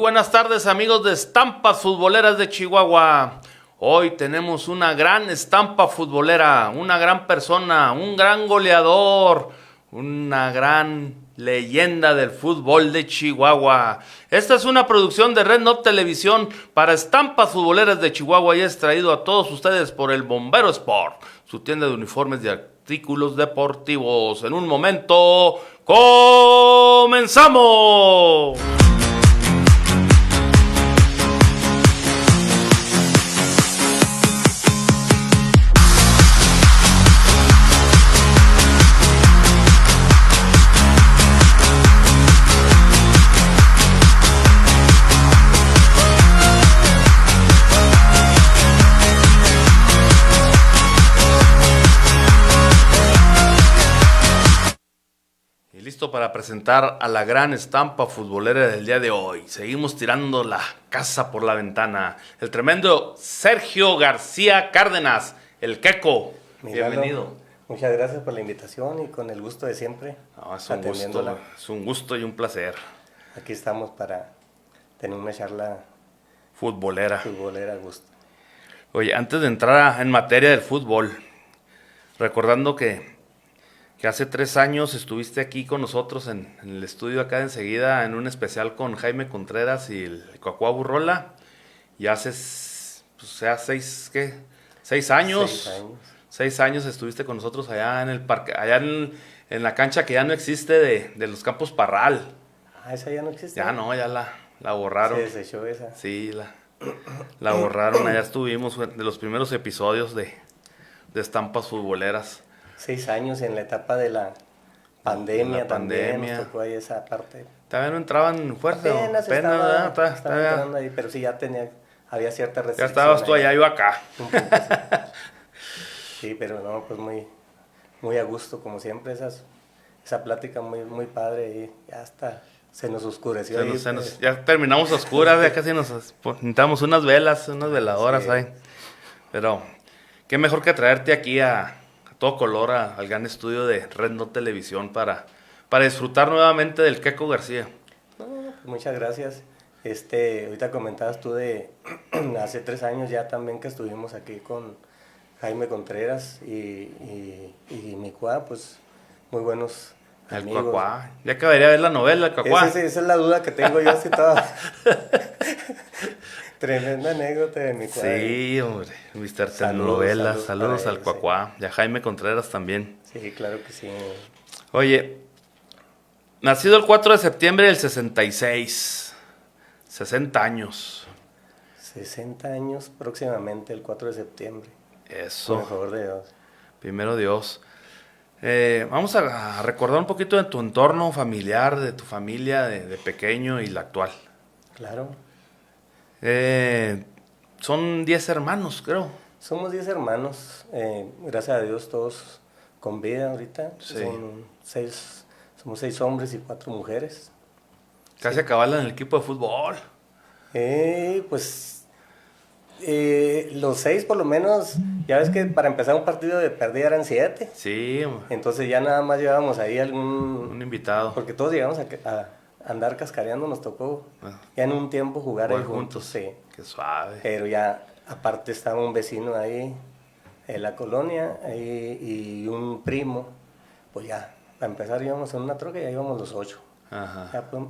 buenas tardes, amigos de Estampas Futboleras de Chihuahua. Hoy tenemos una gran estampa futbolera, una gran persona, un gran goleador, una gran leyenda del fútbol de Chihuahua. Esta es una producción de Red Not Televisión para Estampas Futboleras de Chihuahua y es traído a todos ustedes por el Bombero Sport, su tienda de uniformes de artículos deportivos. En un momento, ¡comenzamos! Listo para presentar a la gran estampa futbolera del día de hoy. Seguimos tirando la casa por la ventana. El tremendo Sergio García Cárdenas, el Queco. Bienvenido. Muchas gracias por la invitación y con el gusto de siempre. No, es un gusto y un placer. Aquí estamos para tener una charla futbolera a gusto. Oye, antes de entrar en materia del fútbol, recordando que hace 3 años estuviste aquí con nosotros en el estudio acá de enseguida en un especial con Jaime Contreras y el Cuacuá Burrola. Y hace, pues, 6 años. 6 años estuviste con nosotros allá en el parque, allá en la cancha que ya no existe de los Campos Parral. Ah, esa ya no existe. Ya no, ya la borraron. Se desechó esa. Sí, la borraron. Allá estuvimos de los primeros episodios de Estampas Futboleras. 6 años en la etapa de la pandemia, también nos tocó ahí esa parte. Todavía no entraban fuerte. Apenas estaba entrando ahí, pero sí había cierta restricción. Ya estabas tú allá, yo acá. Sí, pero no, pues muy a gusto, como siempre, esa plática muy padre y ya hasta se nos oscureció. Ya terminamos a oscuras, ya casi nos pintamos unas velas, unas veladoras ahí. Pero qué mejor que traerte aquí a todo color al gran estudio de Red No Televisión para disfrutar nuevamente del Queco García. No, pues muchas gracias. Ahorita comentabas tú de hace 3 años ya también que estuvimos aquí con Jaime Contreras y mi Cuá, pues muy buenos amigos. El Cuacuá. Ya acabaría de ver la novela, el Cuacuá. Esa es la duda que tengo yo así toda. Tremenda anécdota de mi Cuá. Sí, hombre, Mr. Telenovela. Saludos al Cuacuá. Y a Jaime Contreras también. Sí, claro que sí. Oye, nacido el 4 de septiembre del 66. 60 años. 60 años próximamente, el 4 de septiembre. Eso. Por favor de Dios. Primero Dios. Vamos a recordar un poquito de tu entorno familiar, de tu familia de pequeño y la actual. Claro. Son 10 hermanos, creo. Somos 10 hermanos. Gracias a Dios todos con vida ahorita. Sí. Somos 6 hombres y 4 mujeres. Casi acabarla en el equipo de fútbol. Pues los 6 por lo menos, ya ves que para empezar un partido de perdida eran 7. Sí. Entonces ya nada más llevábamos ahí un invitado. Porque todos llegamos a andar cascareando, nos tocó ya en un tiempo jugar ahí juntos. Sí. Qué suave. Pero ya aparte estaba un vecino ahí en la colonia y un primo, pues ya, para empezar íbamos en una troca y ya íbamos los 8. Ajá. Ya, pues,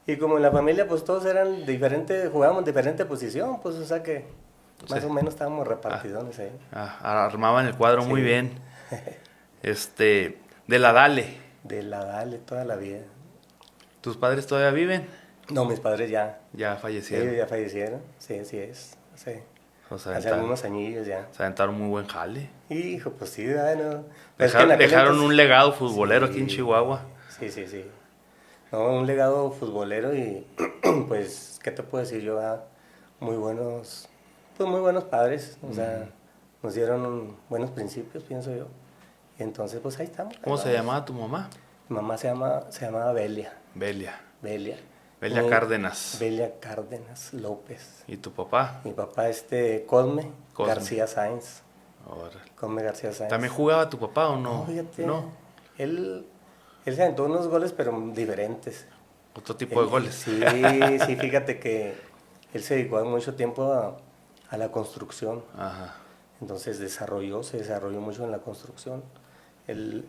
y como en la familia pues todos eran diferentes, jugábamos diferente posición, pues o sea que más o menos estábamos repartidones ahí. Armaban el cuadro muy bien. De la Dale. De la Dale toda la vida. ¿Tus padres todavía viven? No, mis padres ya fallecieron. Sí, ya fallecieron, sí, así es. Sí. Hace algunos añillos ya. Se aventaron muy buen jale. Hijo, pues sí, bueno. Dejaron un legado futbolero aquí en Chihuahua. Sí. No, un legado futbolero y pues, ¿qué te puedo decir yo? Muy buenos padres, o sea, nos dieron buenos principios, pienso yo. Y entonces, pues ahí estamos. ¿Cómo se llamaba tu mamá? Mi mamá se llamaba Belia. Belia Cárdenas. Belia Cárdenas López. ¿Y tu papá? Mi papá Cosme García Sáenz. Cosme García Sáenz. ¿También jugaba tu papá o no? No, fíjate. No. Él se aventó unos goles, pero diferentes. Otro tipo de goles. Sí, sí, fíjate que él se dedicó mucho tiempo a la construcción. Ajá. Entonces se desarrolló mucho en la construcción. Él,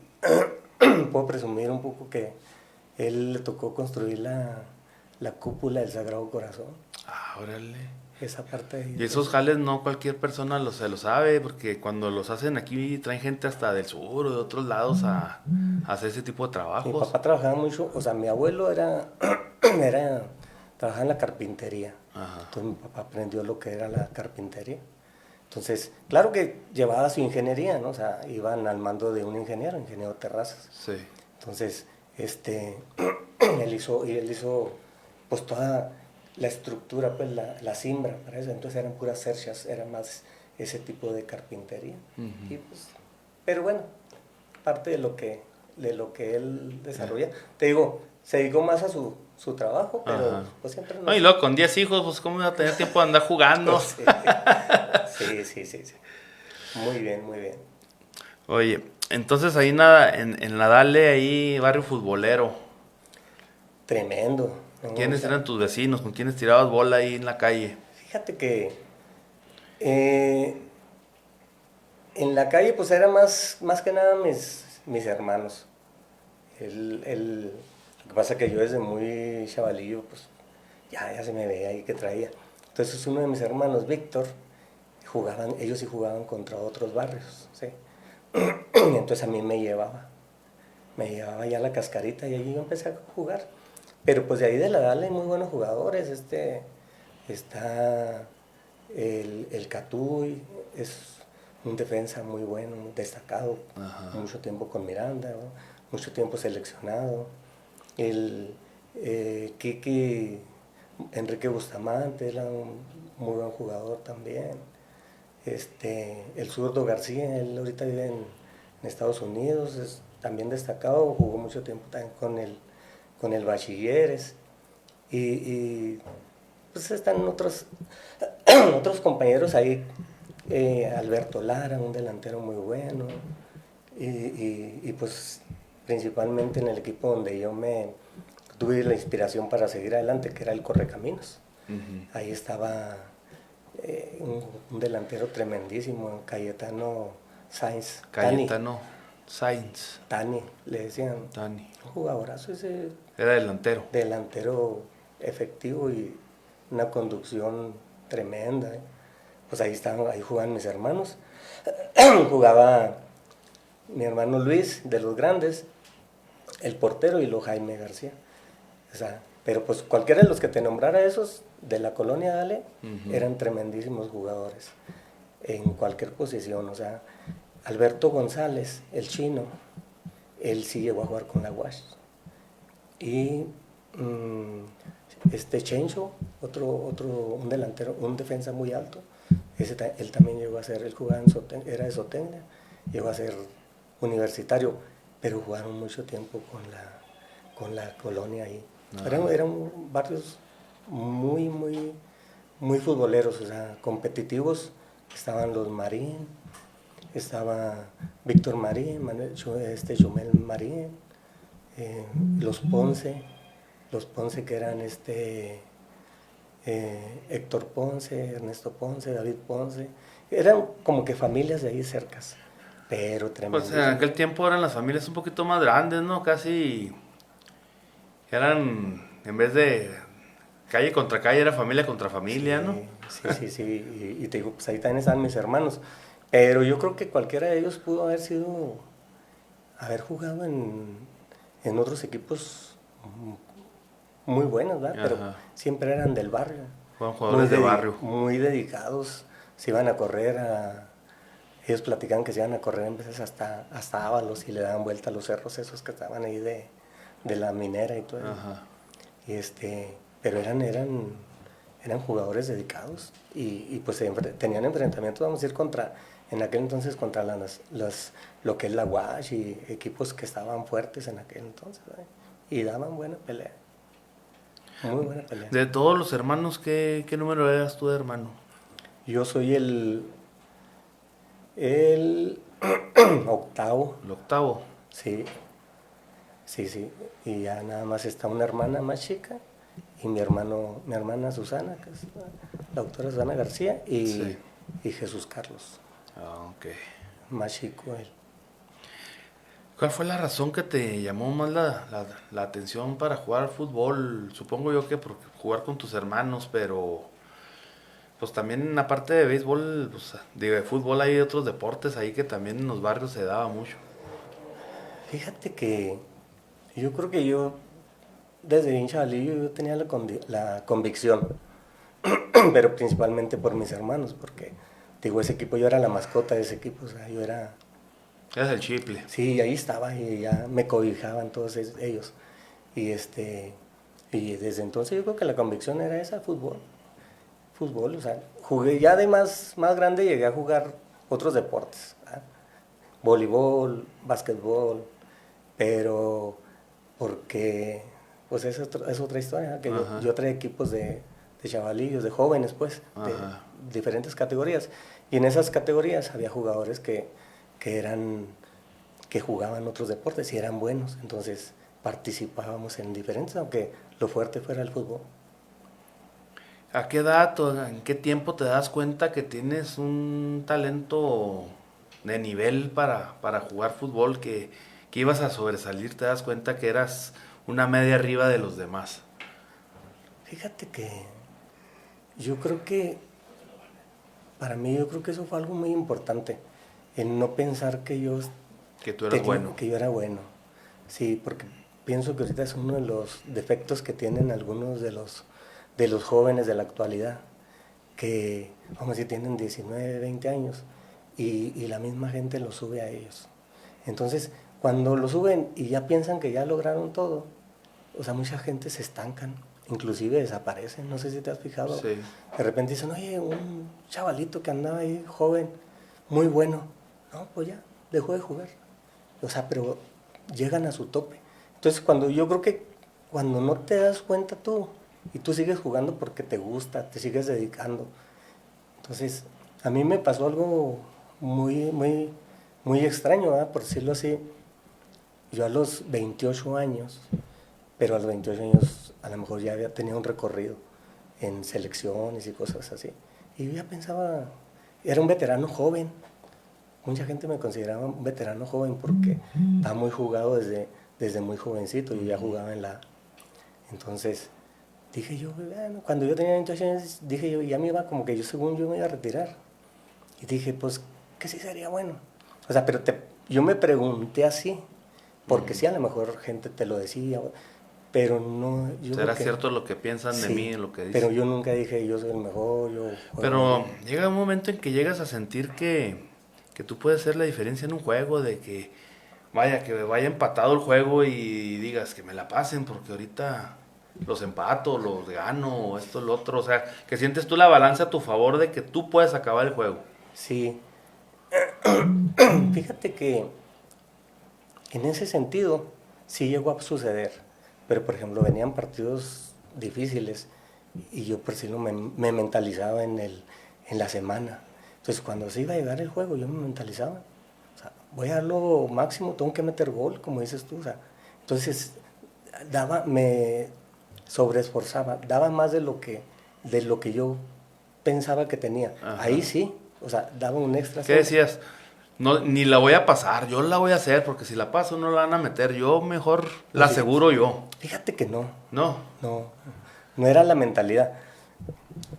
puedo presumir un poco que él le tocó construir la cúpula del Sagrado Corazón. Ah, órale. Esa parte de ahí. Y esos jales no cualquier persona se lo sabe, porque cuando los hacen aquí traen gente hasta del sur o de otros lados a hacer ese tipo de Mi trabajos. papá trabajaba mucho, o sea, mi abuelo trabajaba en la carpintería. Ajá. Entonces mi papá aprendió lo que era la carpintería. Entonces, claro que llevaba su ingeniería, ¿no? O sea, iban al mando de un ingeniero Terrazas. Sí. Entonces, él hizo pues toda la estructura, pues la cimbra para eso. Entonces eran puras cerchas, era más ese tipo de carpintería. Ujú. Y pues, pero bueno, parte de lo que él desarrolla. Te digo, se dedicó más a su trabajo, pero Ajá. pues siempre No, y luego con 10 hijos, pues cómo iba a tener tiempo de andar jugando. Sí. Muy bien, muy bien. Oye, entonces ahí nada, en la Dale, ahí barrio futbolero. Tremendo, ¿no? O ¿Quiénes sea, eran tus vecinos? ¿Con quiénes tirabas bola ahí en la calle? fíjate que eh, en la calle pues era más que nada mis hermanos. Lo que pasa que yo desde muy chavalillo pues ya se me veía ahí que traía. Entonces uno de mis hermanos, Víctor, ellos sí jugaban contra otros barrios, ¿sí? Entonces a mí me llevaba ya a la cascarita y allí yo empecé a jugar. Pero pues de ahí de la Dale hay muy buenos jugadores, está el Catuy, es un defensa muy bueno, muy destacado, Ajá. mucho tiempo con Miranda, ¿no? Mucho tiempo seleccionado. El Kiki Enrique Bustamante era un muy buen jugador también. El zurdo García, él ahorita vive en Estados Unidos, es también destacado, jugó mucho tiempo también con el Bachilleres. Y pues están otros compañeros ahí, Alberto Lara, un delantero muy bueno, y pues principalmente en el equipo donde yo tuve la inspiración para seguir adelante, que era el Correcaminos. Ujú. Ahí estaba un delantero tremendísimo, Cayetano Sainz, Cayetano Sainz. Tani, le decían, Dani. un jugadorazo ese Era delantero. delantero efectivo y una conducción tremenda. Pues ahí jugaban mis hermanos. Jugaba mi hermano Luis, de los grandes, el portero, y luego Jaime García. O sea, pero pues cualquiera de los que te nombrara esos de la colonia Dale eran tremendísimos jugadores en cualquier posición. O sea, Alberto González, el chino, él sí llegó a jugar con la UASH. Y Chencho, un delantero, un defensa muy alto, él también llegó a ser, él jugaba era de Sotecnia, llegó a ser universitario, pero jugaron mucho tiempo con la colonia ahí. Eran barrios muy futboleros, o sea, competitivos. Estaban los Marín, estaba Víctor Marín, Chumel Marín, los Ponce que eran Héctor Ponce, Ernesto Ponce, David Ponce, eran como que familias de ahí cercas, pero Pues en tremendísimas. aquel tiempo eran las familias un poquito más grandes, ¿no? Casi eran, en vez de calle contra calle, era familia contra familia, ¿no? Sí, y te digo, pues ahí también están mis hermanos, pero yo creo que cualquiera de ellos pudo haber jugado en otros equipos muy buenos, ¿verdad? Pero Ajá. siempre eran del barrio. Fueron jugadores de barrio. Muy dedicados. Se iban a correr ellos platicaban que se iban a correr en veces hasta Ábalos y le daban vuelta a los cerros esos que estaban ahí de la minera y todo eso. Ajá. Pero eran jugadores dedicados y pues tenían enfrentamientos, vamos a decir, en aquel entonces contra lo que es la UASH y equipos que estaban fuertes en aquel entonces, ¿verdad? Y daban buena pelea. Muy buena pelea. De todos los hermanos, ¿qué número eras tú de hermano? Yo soy el octavo, El octavo. sí. Sí, sí. Y ya nada más está una hermana más chica y mi hermana Susana, que es la doctora Susana García, Sí. y Jesús Carlos, Ah, ok. más chico él. ¿Cuál fue la razón que te llamó más la atención para jugar al fútbol? Supongo yo que por jugar con tus hermanos, pero pues también aparte de béisbol, pues, de fútbol hay otros deportes ahí que también en los barrios se daba mucho. Fíjate que yo creo que yo, desde bien chavalillo, yo tenía la convicción, pero principalmente por mis hermanos, porque, digo, ese equipo, yo era la mascota de ese equipo, o sea, yo era, Es el chiple. sí, ahí estaba y ya me cobijaban todos ellos. Y y desde entonces yo creo que la convicción era esa, fútbol, o sea, jugué ya de más grande, llegué a jugar otros deportes, ¿verdad? Voleibol, básquetbol, pero porque, pues es otra historia, ¿no? Que Ajá. yo traía equipos de chavalillos, de jóvenes, pues, de Ajá. diferentes categorías, y en esas categorías había jugadores que que jugaban otros deportes y eran buenos, entonces participábamos en diferentes, aunque lo fuerte fuera el fútbol. ¿A qué edad o en qué tiempo te das cuenta que tienes un talento de nivel para jugar fútbol, que ibas a sobresalir? ¿Te das cuenta que eras una media arriba de los demás? Fíjate que yo creo que, para mí, yo creo que eso fue algo muy importante, en no pensar que Que tú eras bueno. que yo era bueno. Sí, porque pienso que ahorita es uno de los defectos que tienen algunos de los jóvenes de la actualidad, que, vamos a decir, tienen 19, 20 años y la misma gente lo sube a ellos. Entonces, cuando lo suben y ya piensan que ya lograron todo, o sea, mucha gente se estancan, inclusive desaparecen, no sé si te has fijado. Sí. De repente dicen, oye, un chavalito que andaba ahí joven, muy bueno. No, pues ya, dejó de jugar. O sea, pero llegan a su tope. Entonces, yo creo que cuando no te das cuenta tú y tú sigues jugando porque te gusta, te sigues dedicando. Entonces, a mí me pasó algo muy extraño, ¿verdad? Por decirlo así. Yo a los 28 años, pero a los 28 años a lo mejor ya había tenido un recorrido en selecciones y cosas así. Y yo ya pensaba, era un veterano joven. Mucha gente me consideraba un veterano joven porque estaba muy jugado desde muy jovencito. Yo ya jugaba en la... Entonces, dije yo, bueno, cuando yo tenía 28 años, dije yo, ya me iba como que yo según yo me iba a retirar. Y dije, pues, que sí sería bueno. O sea, pero yo me pregunté así, porque sí, a lo mejor gente te lo decía, pero no, yo creo ¿Será que... cierto lo que piensan de mí, Sí, lo que pero dicen? yo nunca dije, yo soy el mejor, yo juego muy Pero bien. llega un momento en que llegas a sentir que tú puedes hacer la diferencia en un juego, de que vaya, que vaya empatado el juego y digas que me la pasen porque ahorita los empato, los gano, o esto, lo otro. O sea, que sientes tú la balanza a tu favor de que tú puedes acabar el juego. Sí, fíjate que en ese sentido sí llegó a suceder, pero por ejemplo venían partidos difíciles y yo por si no me mentalizaba en la semana. Entonces cuando se iba a llegar el juego yo me mentalizaba, o sea, voy a dar lo máximo, tengo que meter gol, como dices tú. O sea, entonces me sobreesforzaba, daba más de lo que yo pensaba que tenía. Ajá. Ahí sí, o sea, daba un extra. ¿Qué decías? No, ni la voy a pasar, yo la voy a hacer porque si la paso no la van a meter. Yo mejor la Pues fíjate, aseguro yo. fíjate que no, No. no, no era la mentalidad.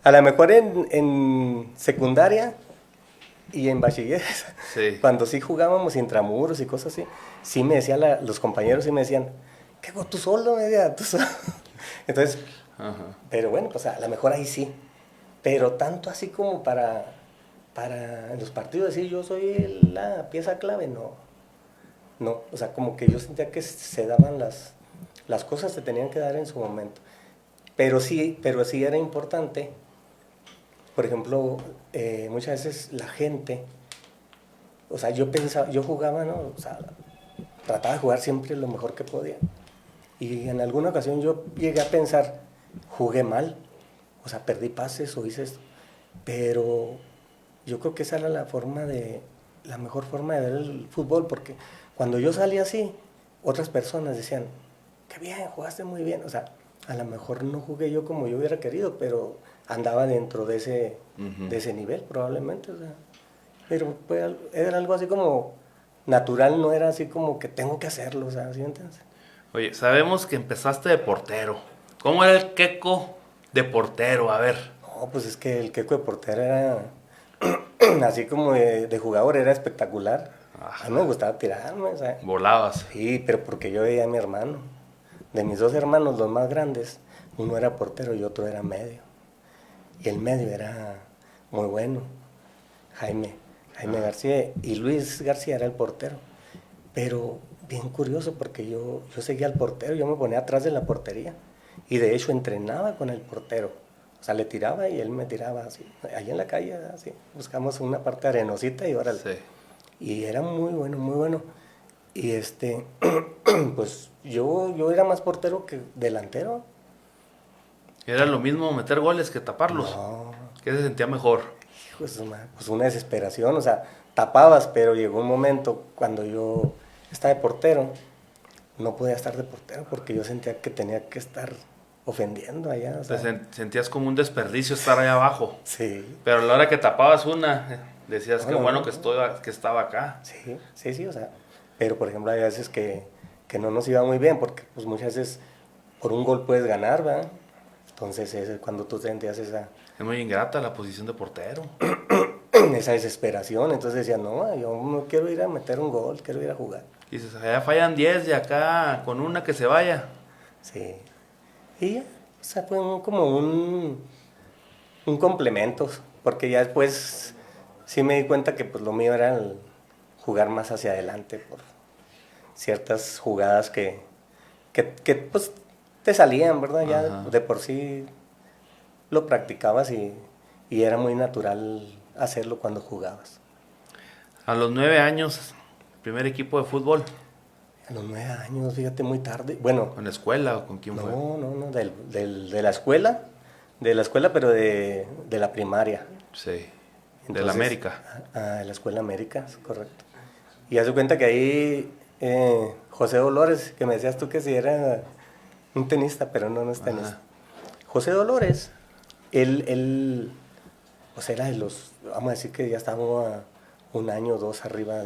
A lo mejor en secundaria y en bachiller, Sí. cuando sí jugábamos intramuros y cosas así, sí me decían los compañeros, sí me decían, ¿qué hago tú solo? Me decía, tú solo. Entonces, Ajá. pero bueno, pues a lo mejor ahí sí. Pero tanto así como para en los partidos decir yo soy la pieza clave, no. No, o sea, como que yo sentía que se daban las cosas, se tenían que dar en su momento. Pero sí era importante, por ejemplo, muchas veces la gente, o sea, yo pensaba, yo jugaba, ¿no? O sea, trataba de jugar siempre lo mejor que podía. Y en alguna ocasión yo llegué a pensar, jugué mal, o sea, perdí pases o hice esto. Pero yo creo que esa era la mejor forma de ver el fútbol, porque cuando yo salía así, otras personas decían, qué bien, jugaste muy bien. O sea, a lo mejor no jugué yo como yo hubiera querido, pero andaba dentro de ese nivel probablemente. O sea, pero pues, era algo así como natural, no era así como que tengo que hacerlo, o sea, ¿sí me entiendes? Oye, sabemos que empezaste de portero. ¿Cómo era el Queco de portero? A ver. No, pues es que el Queco de portero era, así como de jugador, era espectacular. A mí me Ajá. gustaba tirarme, o sea, Volabas. sí, pero porque yo veía a mi hermano. De mis dos hermanos, los más grandes, uno era portero y otro era medio. Y el medio era muy bueno, Jaime García, y Luis García era el portero. Pero bien curioso porque yo seguía al portero, yo me ponía atrás de la portería y de hecho entrenaba con el portero. O sea, le tiraba y él me tiraba así, ahí en la calle, así. Buscamos una parte arenosita y órale. Sí. Y era muy bueno, muy bueno. Y pues yo era más portero que delantero. Era lo mismo meter goles que taparlos. No, ¿Qué se sentía mejor? hijo de su madre, pues una desesperación, o sea, tapabas, pero llegó un momento cuando yo estaba de portero, no podía estar de portero porque yo sentía que tenía que estar ofendiendo allá, o Te sea, sentías como un desperdicio estar ahí abajo. sí, Pero a la hora que tapabas una, decías no, qué no, bueno no, que estaba acá. sí, sí, sí, o sea, pero por ejemplo hay veces que no nos iba muy bien porque pues muchas veces por un gol puedes ganar, ¿verdad? Entonces es cuando tú sentías Es muy ingrata la posición de portero. esa desesperación, entonces decía, no, yo no quiero ir a meter un gol, quiero ir a jugar. Y dices, allá fallan 10 de acá con una que se vaya. Sí. Y ya, o sea, fue como un complemento, porque ya después sí me di cuenta que pues lo mío era el jugar más hacia adelante por ciertas jugadas que pues te salían, ¿verdad? Ya Ajá. de por sí lo practicabas y era muy natural hacerlo cuando jugabas. A los 9 años, primer equipo de fútbol. A los 9 años, fíjate, muy tarde. Bueno, ¿Con la escuela o con quién fue? no, de la escuela, pero de la primaria. Sí. Del Entonces, América. a la Escuela América, es correcto. Y haz de cuenta que ahí José Dolores, que me decías tú que si era un tenista, pero no es tenista. Ajá. José Dolores, él pues era de los, vamos a decir que ya estaba un año o dos arriba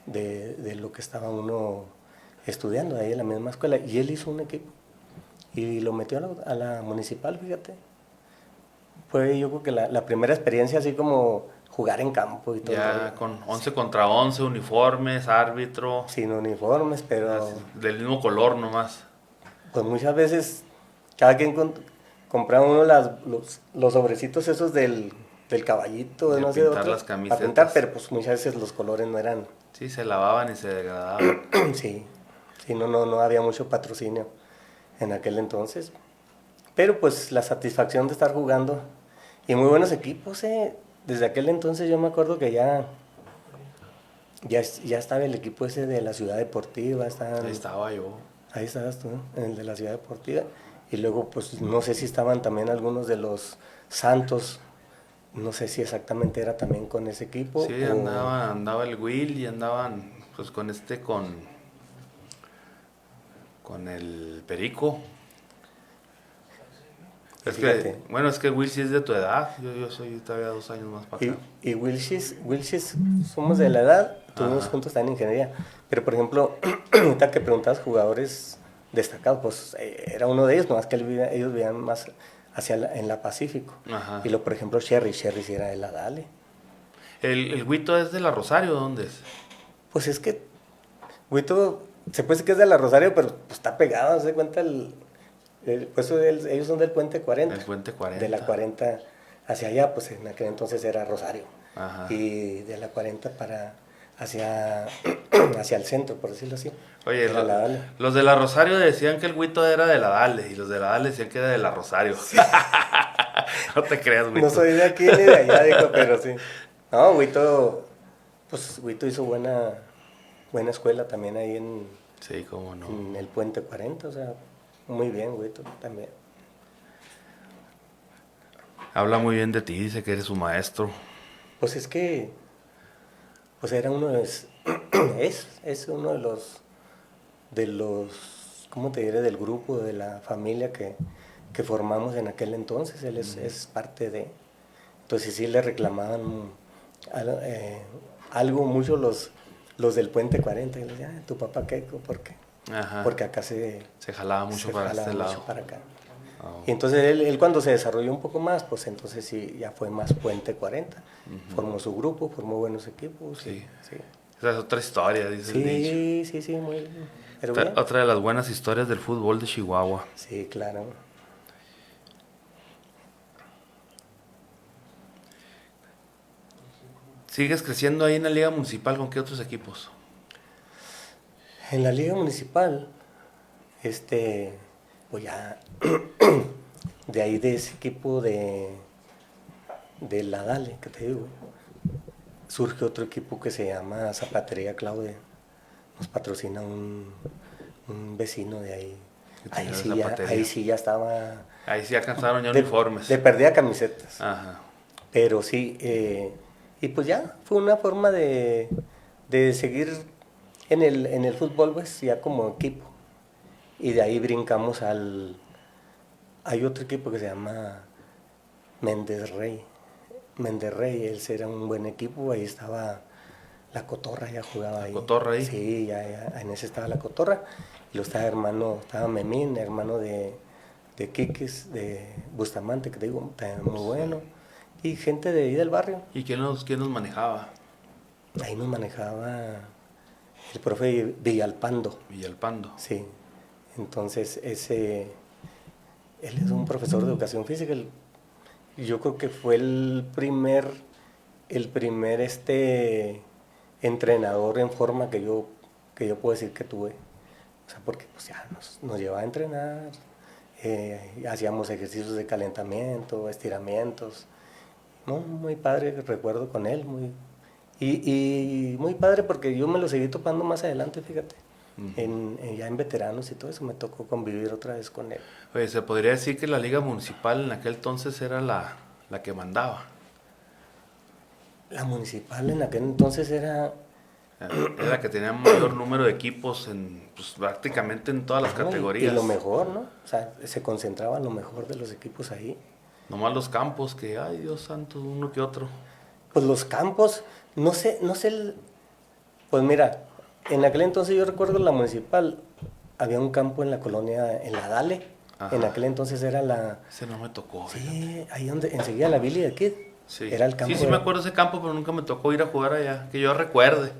de lo que estaba uno estudiando ahí en la misma escuela. Y él hizo un equipo y lo metió a la municipal, fíjate. Fue yo creo que la primera experiencia así como jugar en campo y todo el rollo. Ya con 11 contra 11, uniformes, árbitro. Sin uniformes, pero Así, del mismo color nomás. pues muchas veces cada quien compraba uno los sobrecitos esos del caballito, De no sé, de pintar otro, las para pintar, camisetas. pero pues muchas veces los colores no eran, Sí, se lavaban y se degradaban. sí, sí, no había mucho patrocinio en aquel entonces. Pero pues la satisfacción de estar jugando y muy buenos equipos, Desde aquel entonces yo me acuerdo que ya estaba el equipo ese de la Ciudad Deportiva, Ahí estaba yo. ahí estabas tú, en el de la Ciudad Deportiva. Y luego pues no sé si estaban también algunos de los Santos, no sé si exactamente era también con ese equipo Sí, andaba el Will y andaban pues con el Perico. Es que, fíjate. bueno, es que Will sí es de tu edad. Yo soy todavía 2 años más para acá. Y Wilshis, somos de la edad, estuvimos Ajá. juntos también en ingeniería. Pero por ejemplo, ahorita que preguntabas jugadores destacados, pues era uno de ellos, nomás que ellos vivían más en la Pacífico. Ajá. Y luego, por ejemplo, Sherry sí era de la Dale. El Huito es de la Rosario, ¿dónde es? Pues es que, Huito, se puede decir que es de la Rosario, pero pues, está pegado, se cuenta pues ellos son del Puente 40. El Puente De la 40. 40 hacia allá, pues en aquel entonces era Rosario. Ajá. Y de la 40 hacia, hacia el centro, por decirlo así. Oye, Era la Dale. los de la Rosario decían que el Huito era de la Dale y los de la Dale decían que era de la Rosario. No te creas, Huito. No soy de aquí ni de allá, dijo, pero sí. No, Huito hizo buena escuela también ahí Sí, cómo no. en el Puente 40, o sea, muy bien, Huito también. Habla muy bien de ti, dice que eres su maestro. Pues es que, pues era es uno de los ¿cómo te diré? Del grupo, de la familia que formamos en aquel entonces. Él es parte de... Entonces sí le reclamaban algo mucho los del Puente 40. Y le decían, ¿tu papá qué? ¿Por qué? Ajá. Porque acá se jalaba mucho para jalaba este mucho lado. para acá. Oh. Y entonces él cuando se desarrolló un poco más, pues entonces sí, ya fue más Puente 40. Formó su grupo, formó buenos equipos. Sí. Sí, Esa es otra historia, dice el dicho. sí, muy bien. Pero bien. Otra de las buenas historias del fútbol de Chihuahua. Sí, claro. ¿Sigues creciendo ahí en la Liga Municipal con qué otros equipos? En la Liga Municipal, pues ya, de ahí de ese equipo de la Dale, que te digo, surge otro equipo que se llama Zapatería Claudia. Nos patrocina un vecino de ahí. Ahí sí ya estaba... Ahí sí alcanzaron ya uniformes. De perdida camisetas. Ajá. Pero sí, y pues ya, fue una forma de seguir en el fútbol, pues ya como equipo. Y de ahí brincamos hay otro equipo que se llama Méndez Rey. Ese era un buen equipo, ahí estaba la Cotorra, ya jugaba ahí. ¿La Cotorra ahí? Sí, ya, en ese estaba la Cotorra. Y lo estaba Memín, hermano de Quiques, de Bustamante, que te digo, también muy bueno. Y gente de ahí del barrio. ¿Y quién nos manejaba? Ahí nos manejaba el profe Villalpando. Villalpando. Sí. Entonces, él es un profesor de educación física. Yo creo que fue el primer entrenador en forma que yo puedo decir que tuve. O sea, porque pues ya nos llevaba a entrenar, hacíamos ejercicios de calentamiento, estiramientos. No, muy padre, recuerdo con él, y muy padre porque yo me lo seguí topando más adelante, fíjate. Ya en veteranos y todo eso me tocó convivir otra vez con él. Oye, se podría decir que la Liga Municipal en aquel entonces era la que mandaba. La municipal en aquel entonces era la que tenía mayor número de equipos pues, prácticamente en todas las categorías. Y lo mejor, ¿no? O sea, se concentraba lo mejor de los equipos ahí. Nomás los campos, que, ay, Dios santo, uno que otro. Pues los campos, no sé, pues mira, en aquel entonces yo recuerdo la municipal, había un campo en la colonia, en la Dale. Ajá. En aquel entonces era la... Ese no me tocó. Sí, fíjate. Ahí donde, enseguida la Billy de Kid. Sí. Era el campo. Sí, me acuerdo de ese campo, pero nunca me tocó ir a jugar allá, que yo recuerde.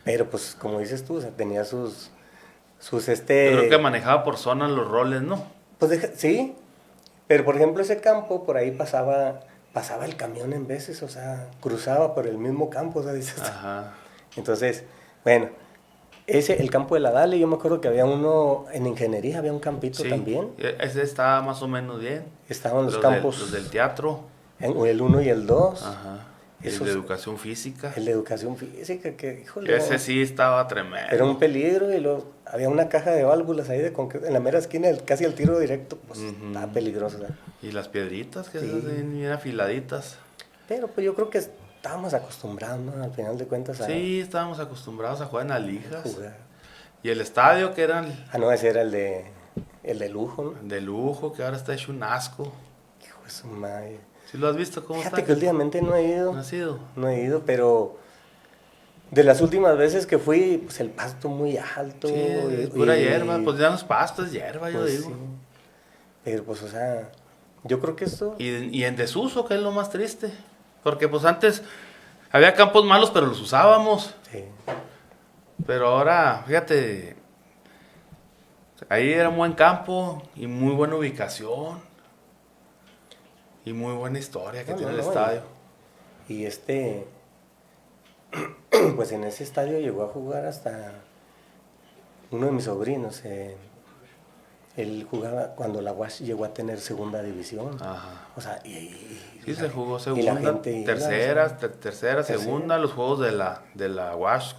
Pero pues, como dices tú, o sea, tenía sus Yo creo que manejaba por zonas los roles, ¿no? Pues sí, pero por ejemplo ese campo, por ahí pasaba el camión en veces, o sea, cruzaba por el mismo campo, o sea, dices. Ajá. Entonces, bueno, el campo de la Dale, yo me acuerdo que había uno en ingeniería, había un campito también. Ese estaba más o menos bien. Estaban los campos. Los del teatro. El 1 y el 2. Ajá. El de educación física. El de educación física, que, híjole. Ese sí estaba tremendo. Era un peligro y había una caja de válvulas ahí de concreto, en la mera esquina, casi al tiro directo, pues estaba peligroso. ¿Verdad? Y las piedritas que eran bien afiladitas. Pero pues yo creo que estábamos acostumbrados, ¿no? Al final de cuentas Sí, estábamos acostumbrados a jugar en las lijas. Y el estadio que era... no, ese era el de lujo, ¿no? El de lujo, que ahora está hecho un asco. Hijo de su madre. ¿Sí lo has visto cómo Fíjate está? que últimamente no he ido. ¿No has ido? No he ido, pero de las últimas veces que fui, pues el pasto muy alto. Sí, es pura hierba, pues ya no es pasto, es hierba, pues yo digo. Sí. Pero pues, o sea, yo creo que esto... Y en desuso, que es lo más triste. Porque pues antes había campos malos, pero los usábamos. Sí. Pero ahora, fíjate, ahí era un buen campo y muy buena ubicación. Y muy buena historia que tiene el estadio. Y pues en ese estadio llegó a jugar hasta uno de mis sobrinos. Él jugaba cuando la UASH llegó a tener segunda división. Ajá. O sea, sí, se jugó segunda, tercera, segunda, los juegos de la UASH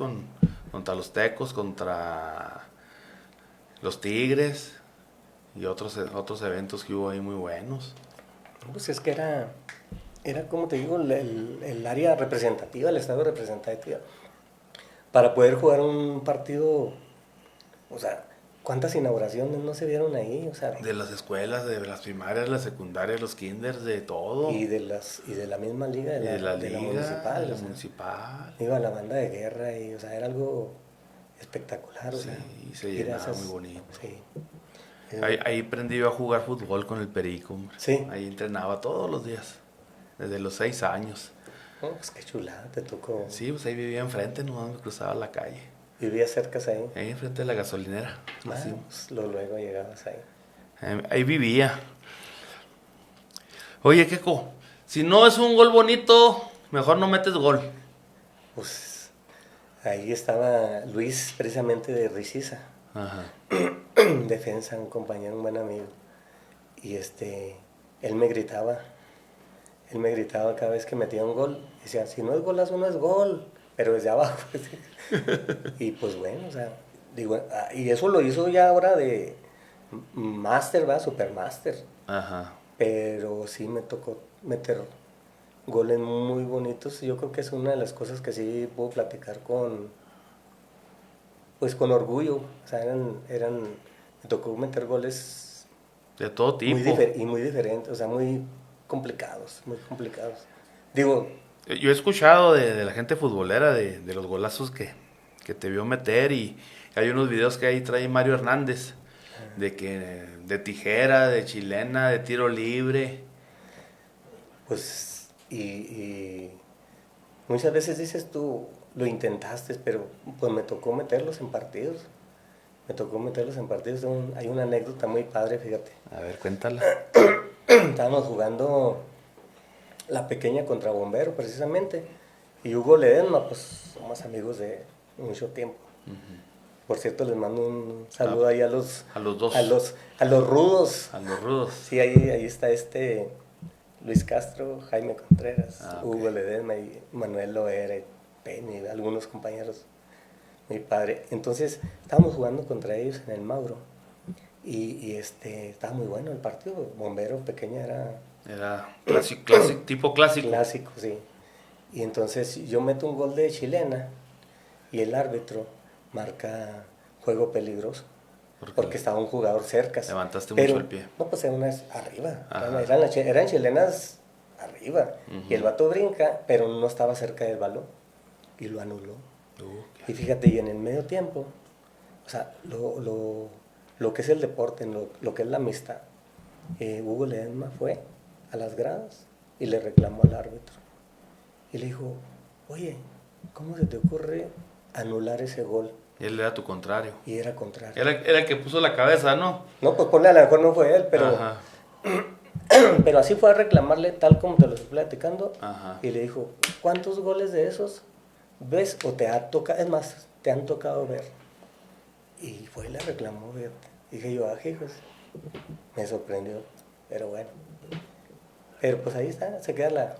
contra los Tecos, contra los Tigres y otros eventos que hubo ahí muy buenos. Pues es que era como te digo, el área representativa, el estadio representativo, para poder jugar un partido O sea, ¿cuántas inauguraciones no se vieron ahí? O sea, De las escuelas, de las primarias, las secundarias, los kinders, de todo. y de la misma liga, Y de la de la liga, de municipal. la O sea, municipal. iba la banda de guerra y, o sea, era algo espectacular, o Sí, sea, se ir a llenaba muy esas, bonito. sí. Ahí aprendí yo a jugar fútbol con el Perico, hombre. Sí. Ahí entrenaba todos los días, desde los 6 años. Oh, pues qué chulada, te tocó. Sí, pues ahí vivía enfrente, nomás me cruzaba la calle. Vivías cerca ahí. Ahí enfrente de la gasolinera. Así. Pues, luego llegabas ahí. Ahí vivía. Oye, Keko, si no es un gol bonito, mejor no metes gol. Pues ahí estaba Luis, precisamente de Riciza, Ajá. defensa, un compañero, un buen amigo. Y él me gritaba cada vez que metía un gol. Decía, si no es golazo, no es gol, pero desde abajo. Y pues bueno, o sea, digo, y eso lo hizo ya ahora de Master, ¿va? Supermaster. Ajá. Pero sí me tocó meter goles muy bonitos. Yo creo que es una de las cosas que sí puedo platicar pues con orgullo. O sea, me tocó meter goles De todo tipo. muy diferentes, o sea, muy complicados, muy complicados. Digo, Yo he escuchado de la gente futbolera, de los golazos que te vio meter y hay unos videos que ahí trae Mario Hernández, de tijera, de chilena, de tiro libre. pues, y muchas veces dices tú, lo intentaste, pero pues me tocó meterlos en partidos. Me tocó meterlos en partidos. Hay una anécdota muy padre, fíjate. A ver, cuéntala. Estábamos jugando la pequeña contra Bombero, precisamente. Y Hugo Ledesma, pues somos amigos de mucho tiempo. Por cierto, les mando un saludo ahí A los dos. a los rudos. A los rudos. Sí, ahí está Luis Castro, Jaime Contreras, Ok. Hugo Ledesma y Manuel Loera, y Penny, algunos compañeros. Mi padre. Entonces, estábamos jugando contra ellos en el Mauro. Y estaba muy bueno el partido. Bombero pequeña Era tipo clásico. clásico, sí. Y entonces yo meto un gol de chilena y el árbitro marca juego peligroso. Porque estaba un jugador cerca. Levantaste pero, mucho el pie. No, pues eran unas arriba. Ajá. Eran chilenas arriba. Y el vato brinca, pero no estaba cerca del balón. Y lo anuló. Y fíjate, y en el medio tiempo, o sea, lo que es el deporte, lo que es la amistad, Hugo Ledesma fue a las gradas y le reclamó al árbitro. Y le dijo, oye, ¿cómo se te ocurre anular ese gol? Y él era tu contrario. Y era contrario. Era el que puso la cabeza, ¿no? No, pues ponle, a lo mejor no fue él, pero, Ajá. pero así fue a reclamarle tal como te lo estoy platicando. Ajá. Y le dijo, ¿cuántos goles de esos ves o te ha tocado? Es más, te han tocado ver. Y fue y le reclamó, fíjate. Dije yo, hijos, me sorprendió, pero bueno. Pero pues ahí está, se queda la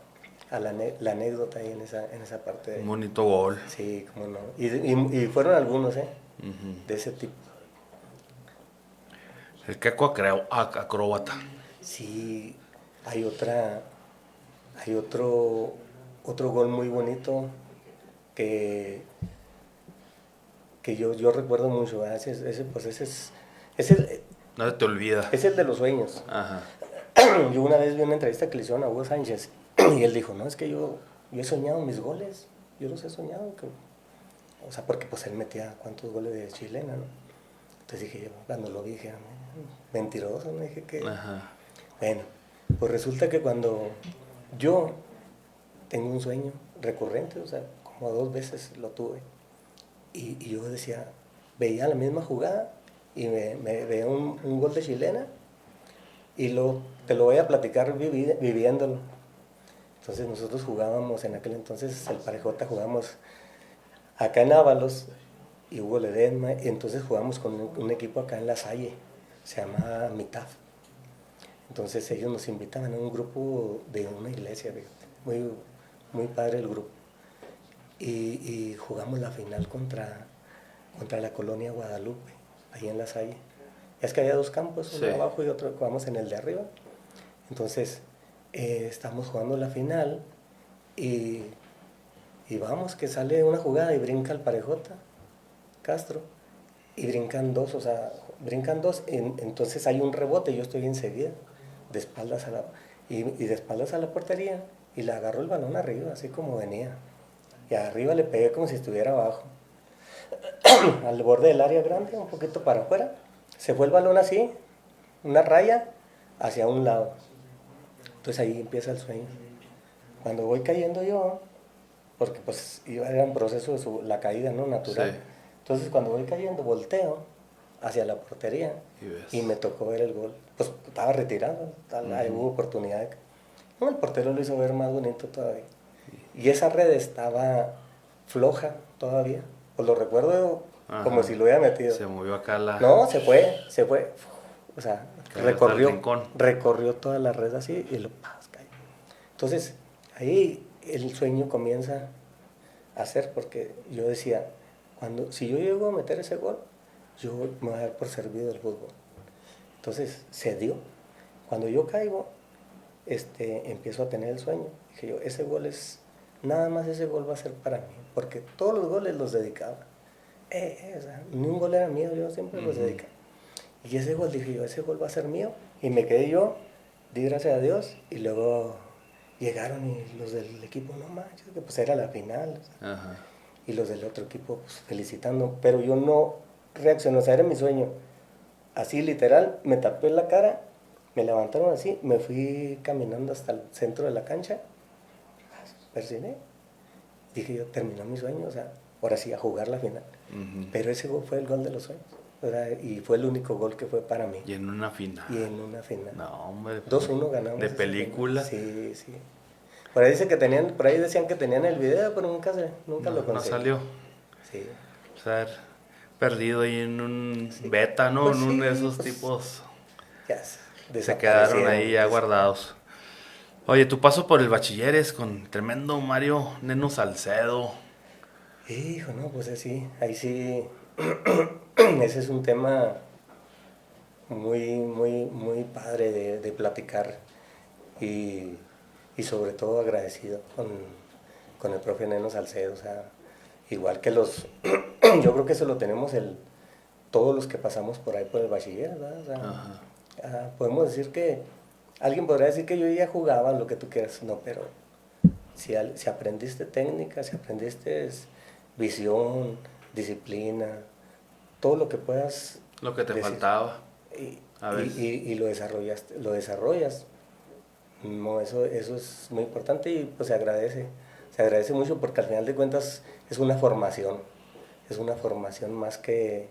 anécdota ahí en esa parte. Un bonito gol. Sí, cómo no. Y fueron algunos, de ese tipo. El Keko acróbata. Sí, hay otro gol muy bonito que yo recuerdo mucho, ¿verdad? No se te olvida. Es el de los sueños. Ajá. Yo una vez vi una entrevista que le hicieron a Hugo Sánchez y él dijo, no, es que yo he soñado mis goles, yo los he soñado. O sea, porque pues él metía cuántos goles de chilena, ¿no? Entonces dije yo, cuando lo vi, dije, mentiroso, ¿no? Dije que... Ajá. Bueno, pues resulta que cuando yo tengo un sueño recurrente, o sea, como 2 veces lo tuve, y yo decía, veía la misma jugada y me veía un gol de chilena y te lo voy a platicar viviéndolo. Entonces nosotros jugábamos en aquel entonces, el Parejota, jugábamos acá en Ábalos y Hugo Ledesma, y entonces jugamos con un equipo acá en La Salle, se llama Mitad. Entonces ellos nos invitaban a un grupo de una iglesia, muy, muy padre el grupo. Y jugamos la final contra la colonia Guadalupe, ahí en La Salle. Es que había 2 campos, uno abajo y otro, jugamos en el de arriba. Entonces, estamos jugando la final y vamos, que sale una jugada y brinca el Parejota, Castro, y brincan dos, o sea, brincan dos, entonces hay un rebote, yo estoy enseguida, de espaldas a y de espaldas a la portería, y le agarro el balón arriba, así como venía. Y arriba le pegué como si estuviera abajo, al borde del área grande, un poquito para afuera. Se fue el balón así, una raya, hacia un lado. Entonces ahí empieza el sueño. Cuando voy cayendo yo, porque pues era un proceso de la caída, ¿no? Natural. Sí. Entonces cuando voy cayendo, volteo hacia la portería Y y me tocó ver el gol. Pues estaba retirado, ahí hubo oportunidad. No, el portero lo hizo ver más bonito todavía. Y esa red estaba floja todavía. Pues lo recuerdo como Ajá. si lo hubiera metido. Se movió acá la... No, se fue. O sea, Cayó hasta el rincón. recorrió toda la red así y lo cayó. Entonces, ahí el sueño comienza a hacer porque yo decía, si yo llego a meter ese gol, yo me voy a dar por servido el fútbol. Entonces, se dio. Cuando yo caigo, empiezo a tener el sueño. Dije yo, nada más ese gol va a ser para mí, porque todos los goles los dedicaba. O sea, ni un gol era mío, yo siempre los dedicaba. Y ese gol, dije yo, ese gol va a ser mío. Y me quedé yo, di gracias a Dios, y luego llegaron y los del equipo, no manches, que pues era la final. O sea, Ajá. y los del otro equipo, pues felicitando. Pero yo no reaccioné, o sea, era mi sueño. Así literal, me tapé la cara, me levantaron así, me fui caminando hasta el centro de la cancha, persiné. Dije yo, terminó mi sueño, o sea, ahora sí a jugar la final. Pero ese gol fue el gol de los sueños. Y fue el único gol que fue para mí. Y en una final. No, hombre. 2-1 ganamos. ¿De película? Sí, sí. Por ahí decían que tenían el video, pero nunca lo conseguí. No salió. Sí. O sea, perdido ahí en un beta, ¿no? Pues en uno de sí, esos pues, tipos. Ya Se quedaron ahí ya guardados. Oye, tu paso por el bachilleres con tremendo Mario Neno Salcedo. Hijo, no, pues así, ahí sí. Ese es un tema muy, muy, muy padre de platicar y sobre todo agradecido con el profe Neno Salcedo. O sea, igual que yo creo que eso lo tenemos todos los que pasamos por ahí por el bachiller, ¿verdad? O sea, podemos decir alguien podrá decir que yo ya jugaba, lo que tú quieras, no, pero si aprendiste técnica, si aprendiste visión, disciplina, todo lo que puedas. Lo que te decir, faltaba. y lo desarrollas. No, eso es muy importante y pues se agradece mucho porque al final de cuentas es una formación más que...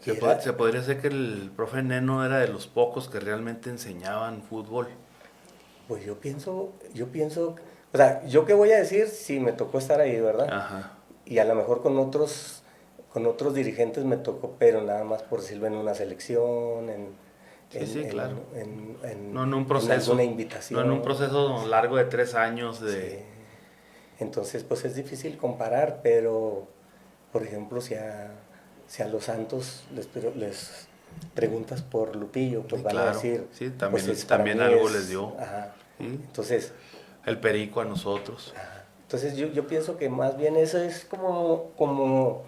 Se podría decir que el profe Neno era de los pocos que realmente enseñaban fútbol. Pues yo pienso, o sea, ¿yo qué voy a decir si me tocó estar ahí, verdad? Ajá. Y a lo mejor con otros dirigentes me tocó, pero nada más por decirlo en una selección, Claro. en un proceso. En alguna invitación. No en un proceso largo de 3 años de... Sí. Entonces, pues es difícil comparar, pero, por ejemplo, si a los Santos les preguntas por Lupillo, pues van a decir... Sí, también, pues también algo les dio. Ajá. ¿Sí? Entonces... El Perico a nosotros. Ajá. Entonces yo pienso que más bien eso es como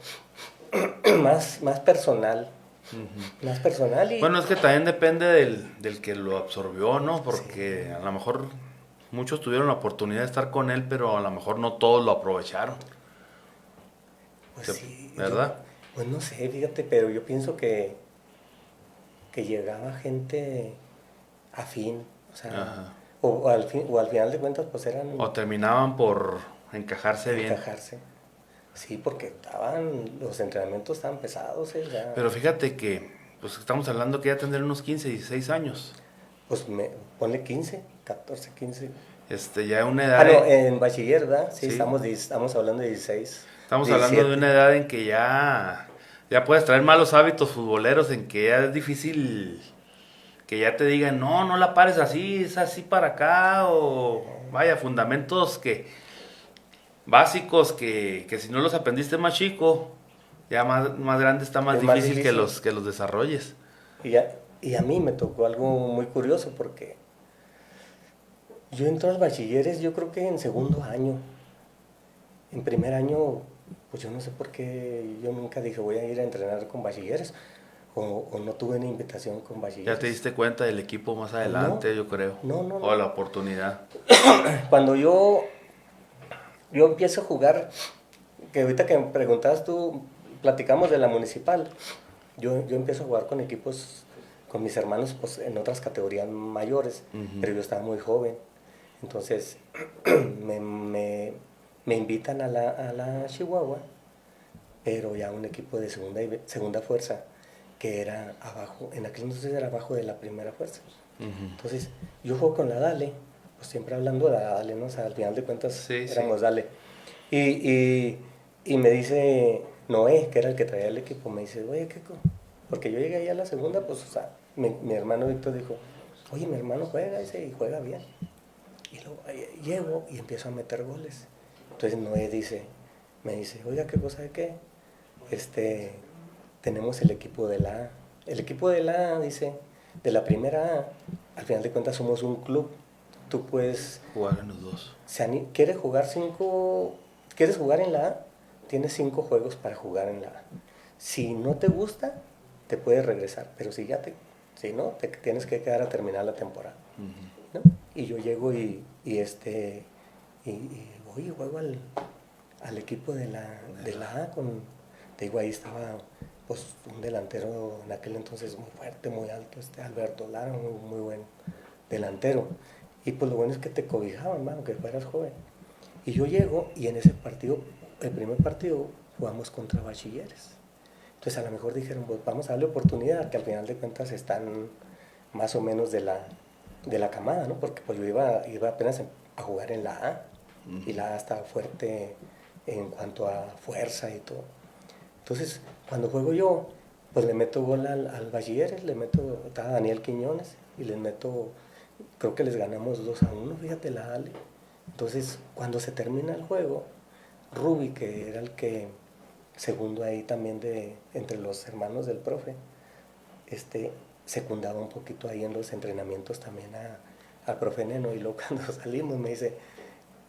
más personal. Más personal y... Bueno, es que también depende del que lo absorbió, ¿no? Porque a lo mejor muchos tuvieron la oportunidad de estar con él, pero a lo mejor no todos lo aprovecharon. Pues sí. ¿Verdad? Pues no sé, fíjate, pero yo pienso que llegaba gente afín, o sea, o al final de cuentas pues eran... O terminaban por encajarse bien. Sí, porque los entrenamientos estaban pesados, ya. Pero fíjate que, pues estamos hablando que ya tendrían unos 15, 16 años. Pues ponle 15, 14, 15. Ya una edad... no, en bachiller, ¿verdad? Sí, sí. Estamos hablando de 16. Estamos 17. hablando de una edad en que ya puedes traer malos hábitos futboleros, en que ya es difícil que ya te digan, no la pares así, es así para acá, o vaya, fundamentos básicos que si no los aprendiste más chico, ya más grande está más difícil que los desarrolles. Y a mí me tocó algo muy curioso porque yo entro al bachilleres yo creo que en segundo año. En primer año pues yo no sé por qué yo nunca dije voy a ir a entrenar con bachilleres, o no tuve una invitación con bachilleres. Ya te diste cuenta del equipo más adelante, No, yo creo. no, no, O no. la oportunidad. Cuando yo empiezo a jugar, que ahorita que me preguntabas tú, platicamos de la municipal, yo empiezo a jugar con equipos, con mis hermanos pues, en otras categorías mayores, pero yo estaba muy joven. Entonces me, me, me invitan a la Chihuahua, pero ya un equipo de segunda fuerza, que era abajo, en aquel entonces era abajo de la primera fuerza. Entonces yo juego con la Dale, pues siempre hablando de la Dale, ¿no? O sea, al final de cuentas Sí, éramos sí. Dale. Y, y me dice Noé, que era el que traía el equipo, me dice, oye, Keko, porque yo llegué ahí a la segunda, pues, o sea, mi hermano Víctor dijo, oye, mi hermano juega ese y juega bien. Y luego llego y empiezo a meter goles. Entonces Noé me dice, oiga, ¿qué cosa de qué? Tenemos el equipo de la A. El equipo de la A, dice, de la primera A, al final de cuentas somos un club. Tú puedes, Jugar en los dos. ¿quieres jugar quieres jugar en la A? Tienes 5 juegos para jugar en la A. Si no te gusta, te puedes regresar, pero si no, te tienes que quedar a terminar la temporada. ¿No? Y yo llego y voy y juego al equipo de la A te digo, ahí estaba pues un delantero en aquel entonces muy fuerte, muy alto, Alberto Lara, muy buen delantero. Y pues lo bueno es que te cobijaban, mano, que fueras joven. Y yo llego y en ese partido, el primer partido, jugamos contra Bachilleres. Entonces a lo mejor dijeron, pues vamos a darle oportunidad, que al final de cuentas están más o menos de la camada, ¿no? Porque pues yo iba apenas a jugar en la A, y la A estaba fuerte en cuanto a fuerza y todo. Entonces, cuando juego yo, pues le meto gol al Bachilleres, estaba Daniel Quiñones, y les meto, creo que les ganamos 2-1, fíjate la Ale. Entonces, cuando se termina el juego, Ruby, que era el que segundo ahí también entre los hermanos del profe, secundaba un poquito ahí en los entrenamientos también al profe Neno, y luego cuando salimos me dice,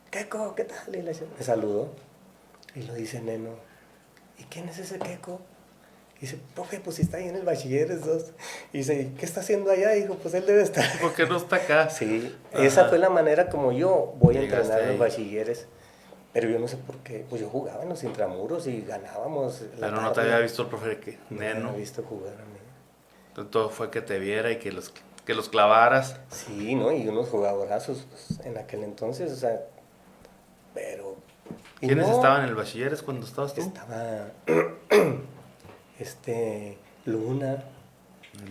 Keko, ¿qué tal? Y me saludó, y lo dice Neno, ¿y quién es ese Keko? Y dice, profe, pues si está ahí en el Bachilleres 2. Y dice, ¿qué está haciendo allá? Y dijo, pues él debe estar. ¿Por qué no está acá? Sí, Ajá. esa fue la manera como yo voy a Llegaste entrenar a los ahí. Bachilleres. Pero yo no sé por qué, pues yo jugaba en los intramuros y ganábamos la Pero no te tarde. había visto el profe No me Neno. había visto jugar a mí. Entonces, todo fue que te viera y que los clavaras. Sí, ¿no? Y unos jugadorazos pues, en aquel entonces, o sea, pero... Y ¿Quiénes no, estaban en el bachilleres cuando estabas tú? estaba Luna,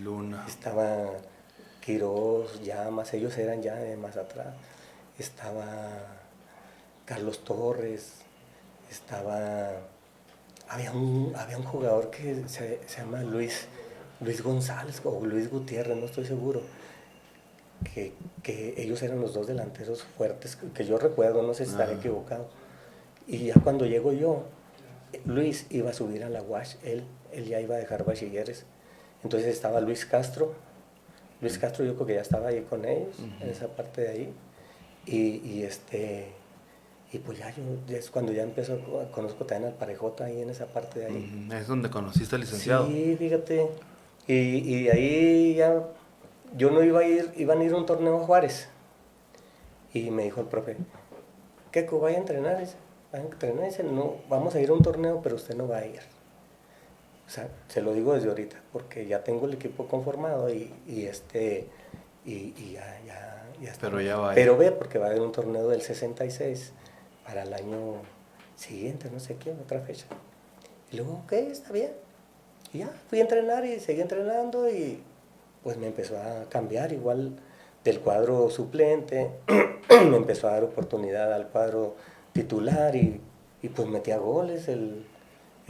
Luna. estaba Quirós, Llamas, ellos eran ya de más atrás. Estaba Carlos Torres, había un jugador que se llama Luis González o Luis Gutiérrez, no estoy seguro, que ellos eran los dos delanteros fuertes que yo recuerdo, no sé si estaré equivocado. Y ya cuando llego yo, Luis iba a subir a la UASH, él ya iba a dejar Bachilleres. Entonces estaba Luis Castro yo creo que ya estaba ahí con ellos, en esa parte de ahí. Y pues es cuando ya conozco también al Parejota ahí en esa parte de ahí. Es donde conociste al licenciado. Sí, fíjate. Y de ahí ya, yo no iban a ir a un torneo a Juárez. Y me dijo el profe, Keko, vaya a entrenar. Dice, no, vamos a ir a un torneo, pero usted no va a ir. O sea, se lo digo desde ahorita, porque ya tengo el equipo conformado y ya está. Pero ya va a ir. Pero ve, porque va a haber un torneo del 66 para el año siguiente, no sé qué, otra fecha. Y luego, ok, está bien. Y ya, fui a entrenar y seguí entrenando y pues me empezó a cambiar igual del cuadro suplente, me empezó a dar oportunidad al cuadro titular y pues metía goles el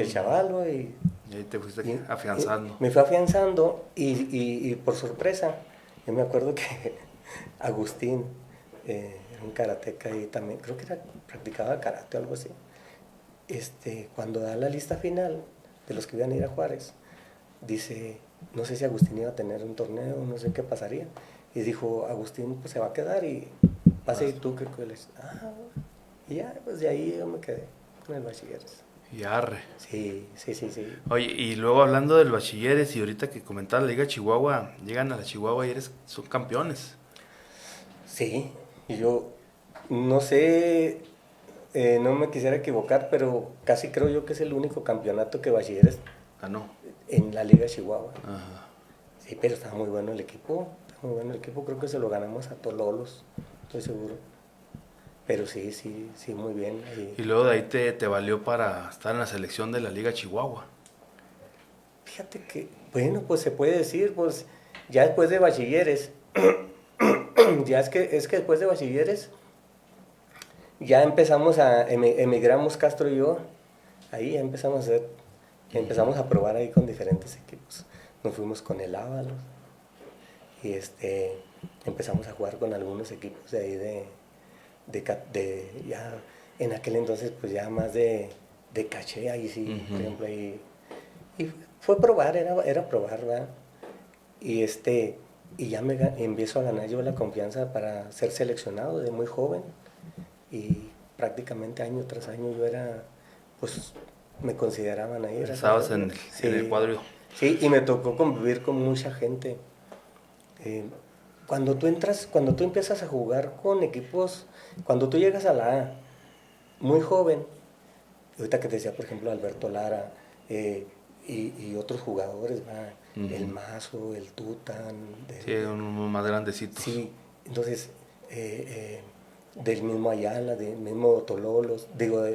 chavalo y ahí te fuiste afianzando. Me fui afianzando y por sorpresa, yo me acuerdo que Agustín, era un karateca y también, creo que practicaba karate o algo así. Cuando da la lista final de los que iban a ir a Juárez, dice, no sé si Agustín iba a tener un torneo, no sé qué pasaría. Y dijo, Agustín pues se va a quedar y vas a ir tú, que y ya, pues de ahí yo me quedé con el Bachilleres. Y arre. Sí. Oye, y luego hablando del bachilleres y ahorita que comentaba la Liga Chihuahua, llegan a la Chihuahua y son campeones. Sí, y yo no sé, no me quisiera equivocar, pero casi creo yo que es el único campeonato que Bachilleres Ganó. en la Liga Chihuahua. Ajá. Sí, pero está muy bueno el equipo, creo que se lo ganamos a Tololos, estoy seguro. Pero sí, muy bien. Y luego de ahí te valió para estar en la selección de la Liga Chihuahua. Fíjate que, bueno, pues se puede decir, pues ya después de Bachilleres, es que después de Bachilleres ya empezamos emigramos Castro y yo, ahí ya empezamos a probar ahí con diferentes equipos. Nos fuimos con el Ábalos y empezamos a jugar con algunos equipos de ahí ya en aquel entonces pues ya más de caché, ahí sí, por ejemplo, ahí, y fue probar, era probar, ¿verdad? Y y ya empiezo a ganar yo la confianza para ser seleccionado de muy joven y prácticamente año tras año yo pues me consideraban ahí. Estabas en el cuadro. Sí, y me tocó convivir con mucha gente. Cuando tú empiezas a jugar con equipos, cuando tú llegas a la A, muy joven, ahorita que te decía, por ejemplo, Alberto Lara, y otros jugadores, ¿va? El Mazo, el Tutan. Sí, uno más grandecito. Sí, entonces, del mismo Ayala, del mismo Tololos,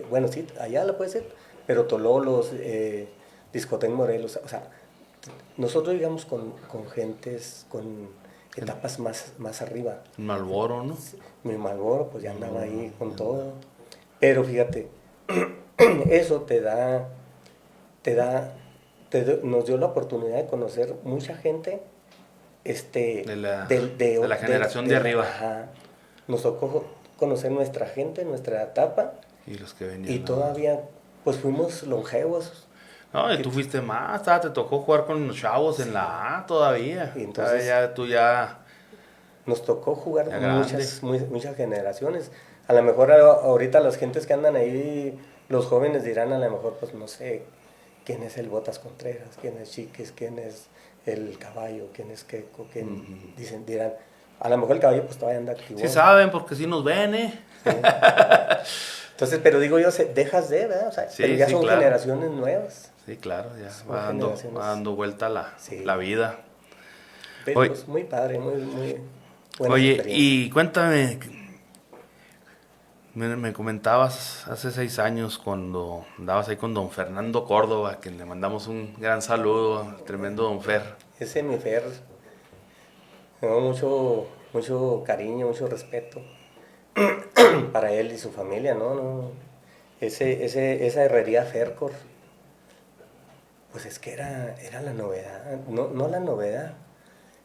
bueno, sí, Ayala puede ser, pero Tololos, Discotén Morelos, o sea, nosotros llegamos con gentes, con etapas más arriba. Malboro, ¿no? Mi Malboro, pues ya andaba ahí con todo. Pero fíjate, eso nos dio la oportunidad de conocer mucha gente de la generación de arriba. Ajá. Nos tocó conocer nuestra gente, nuestra etapa. Y los que venían. Y todavía, pues fuimos longevos. No, y tú fuiste más, te tocó jugar con los chavos en la A todavía. Y entonces, tú ya... Nos tocó jugar muchas generaciones. A lo mejor ahorita las gentes que andan ahí, los jóvenes dirán a lo mejor, pues no sé, quién es el Botas Contreras, quién es Chiques, quién es el Caballo, quién es Queco, quién dirán, a lo mejor el Caballo pues todavía anda activo. Sí saben, porque sí nos ven, ¿eh? Sí. Entonces, pero digo yo, dejas ¿verdad? O sea, sí, pero ya son claro. generaciones nuevas. Sí, claro, ya va dando vuelta la vida. Pero pues muy padre, muy buena experiencia. Y cuéntame, me comentabas hace 6 años cuando andabas ahí con don Fernando Córdoba, que le mandamos un gran saludo, tremendo don Fer. Ese mi Fer, tengo mucho cariño, mucho respeto para él y su familia, ¿no? Esa herrería Fercor, pues es que era la novedad, no la novedad,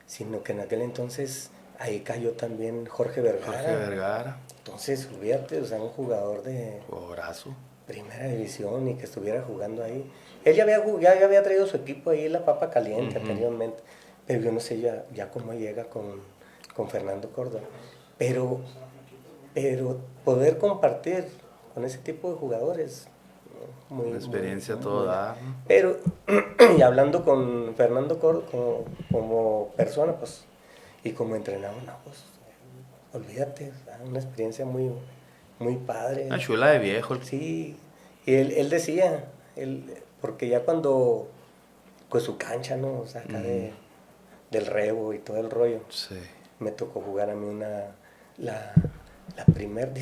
sino que en aquel entonces ahí cayó también Jorge Vergara. Entonces, fíjate, o sea, un jugador de jugadorazo, primera división y que estuviera jugando ahí. Él ya había traído su equipo ahí, la Papa Caliente, anteriormente, pero yo no sé ya cómo llega con Fernando Córdoba. Pero poder compartir con ese tipo de jugadores, una experiencia toda. Pero, y hablando con Fernando Córdoba como persona, pues, y como entrenador, no, pues, olvídate, una experiencia muy, muy padre. Una chula de viejo. Sí, y él decía, porque ya cuando, pues su cancha, ¿no? O sea, acá del Rebo y todo el rollo, sí. Me tocó jugar a mí la primer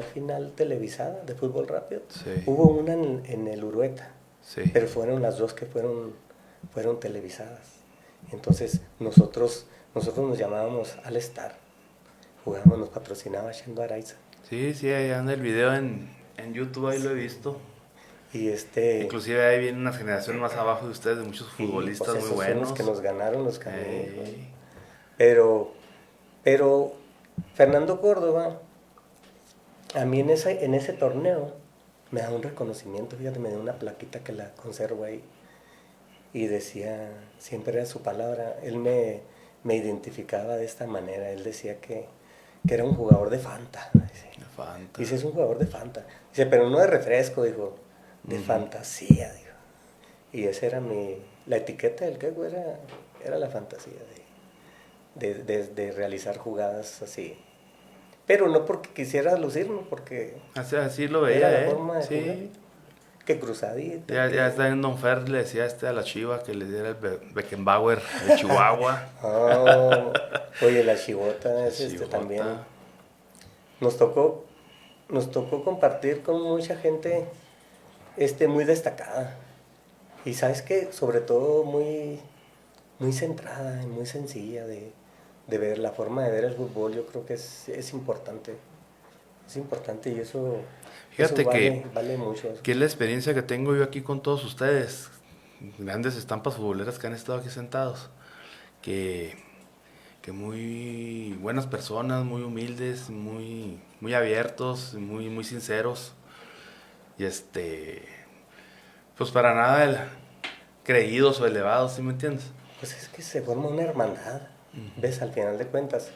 final televisada de fútbol rápido. Sí. Hubo una en el Urueta, sí. Pero fueron las dos que fueron televisadas. Entonces nosotros nos llamábamos All Star. Jugábamos, nos patrocinaba Shendo Araiza. Sí, ahí anda el video en YouTube, ahí lo he visto. Y inclusive ahí vienen unas generaciones más abajo de ustedes, de muchos futbolistas pues muy buenos. Son los que nos ganaron los caminos. Pero Fernando Córdoba, a mí en ese torneo, me da un reconocimiento, fíjate, me dio una plaquita que la conservo ahí. Y decía, siempre era su palabra, él me identificaba de esta manera, él decía que era un jugador de Fanta. De Fanta. Dice, es un jugador de Fanta. Dice, pero no de refresco, dijo. de fantasía, digo. Y esa era la etiqueta del Queco era la fantasía de realizar jugadas así. Pero no porque quisiera lucirme, porque Así lo veía, era la forma de jugar. Sí. Que cruzadita. Ya está en Don Fer, le decía a la Chiva que le diera el Beckenbauer de Chihuahua. Oh, oye, la chivota es Chivota. también. Nos tocó compartir con mucha gente muy destacada. Y sabes que sobre todo muy, muy centrada y muy sencilla de ver, la forma de ver el fútbol, yo creo que es importante. Es importante y eso, Fíjate vale mucho. que es la experiencia que tengo yo aquí con todos ustedes, grandes estampas futboleras que han estado aquí sentados, que muy buenas personas, muy humildes, muy abiertos, muy sinceros, y pues para nada creídos o elevados, ¿sí me entiendes? Pues es que se forma una hermandad, ¿ves? Al final de cuentas.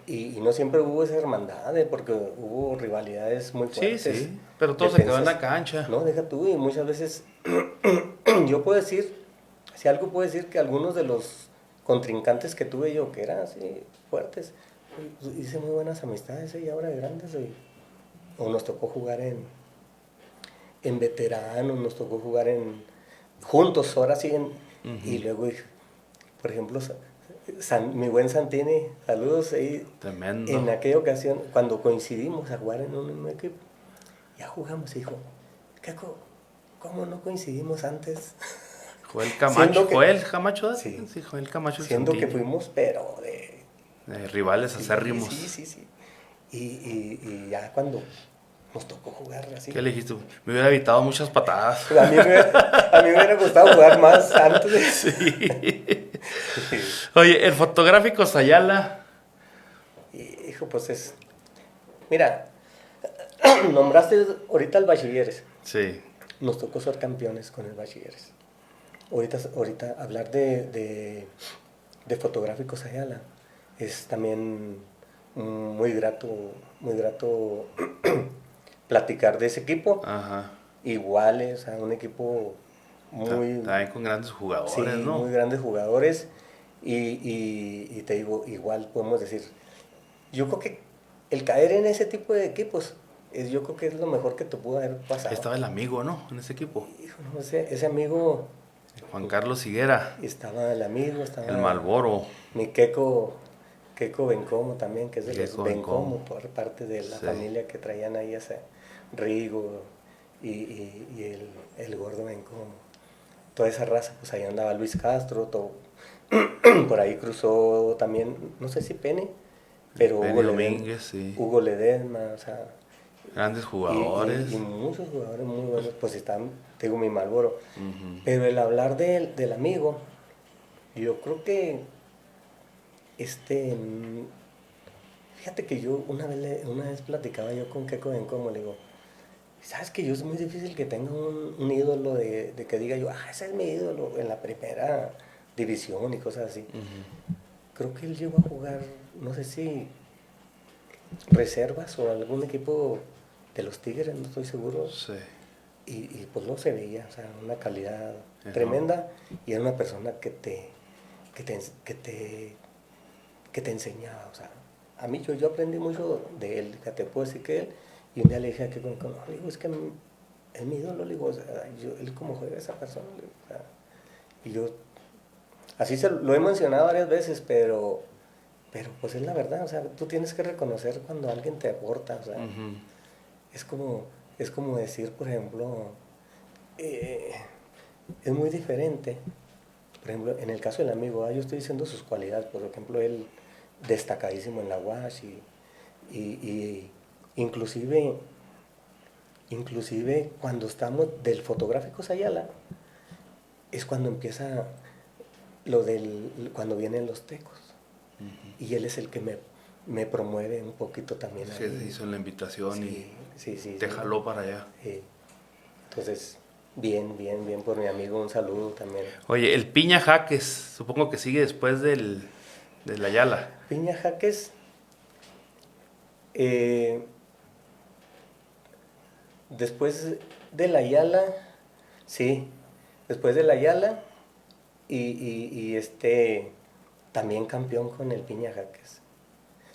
Y no siempre hubo esa hermandad, porque hubo rivalidades muy fuertes. Sí, pero todo se quedó en la cancha. No, deja tú, y muchas veces yo puedo decir, si algo puedo decir, que algunos de los contrincantes que tuve yo, que eran así fuertes, pues, hice muy buenas amistades y ahora de grandes. O nos tocó jugar en veteranos, nos tocó jugar juntos, ahora sí, y luego, por ejemplo, mi buen Santini, saludos ahí. Tremendo. En aquella ocasión, cuando coincidimos a jugar en un equipo, ya jugamos, hijo. ¿Cómo no coincidimos antes? Joel Camacho, Joel Camacho, sí, Joel Camacho. Siendo que fuimos, pero de rivales acérrimos. Sí. Y ya cuando nos tocó jugar así. ¿Qué le dijiste? Me hubiera evitado muchas patadas. A mí me hubiera gustado jugar más antes. Sí. Oye, el fotográfico Sayala. Hijo, pues mira, nombraste ahorita el Bachilleres. Sí. Nos tocó ser campeones con el Bachilleres. Ahorita hablar de fotográficos Ayala es también muy grato platicar de ese equipo. Ajá. Igual, o sea, un equipo muy... También con grandes jugadores, sí, ¿no? muy grandes jugadores. Y te digo, igual podemos decir, yo creo que el caer en ese tipo de equipos, yo creo que es lo mejor que te pudo haber pasado. Estaba el amigo, ¿no? En ese equipo. Hijo, no, ese amigo... Juan Carlos Higuera. Estaba el amigo, estaba... El Malboro. Mi Keco Bencomo también, que es de los Bencomo, por parte de la sí. familia que traían ahí ese Rigo y el gordo Bencomo. Toda esa raza, pues ahí andaba Luis Castro, todo. Por ahí cruzó también, no sé si Pene, pero Hugo Ledesma, o sea... Grandes jugadores. Y muchos jugadores muy buenos, pues están, digo, mi Malboro. Pero el hablar del amigo, yo creo que fíjate que yo una vez platicaba yo con Keco Bencomo, le digo, ¿sabes que yo es muy difícil que tenga un ídolo de que diga yo, ese es mi ídolo en la primera división y cosas así? Creo que él llegó a jugar, no sé si reservas o algún equipo de los Tigres, no estoy seguro. Sí. Y pues no se veía, o sea, una calidad tremenda, y era una persona que te enseñaba, o sea, a mí yo aprendí mucho de él, te puedo decir que él, y un día le dije a que le digo, es que es mi ídolo, le digo, o sea, él como juega esa persona, le digo, o sea, y yo, así lo he mencionado varias veces, pero pues es la verdad, o sea, tú tienes que reconocer cuando alguien te aporta, o sea, es como decir, por ejemplo, es muy diferente. Por ejemplo, en el caso del amigo, yo estoy diciendo sus cualidades. Por ejemplo, él destacadísimo en la UAS y inclusive cuando estamos del fotográfico Sayala, es cuando empieza cuando vienen los tecos. Y él es el que me promueve un poquito también. Sí, se hizo la invitación sí, te jaló para allá. Entonces, bien por mi amigo, un saludo también. Oye, el Piña Jaques, supongo que sigue después del Ayala. Piña Jaques, después de la Ayala, sí, después de la Ayala y también campeón con el Piña Jaques.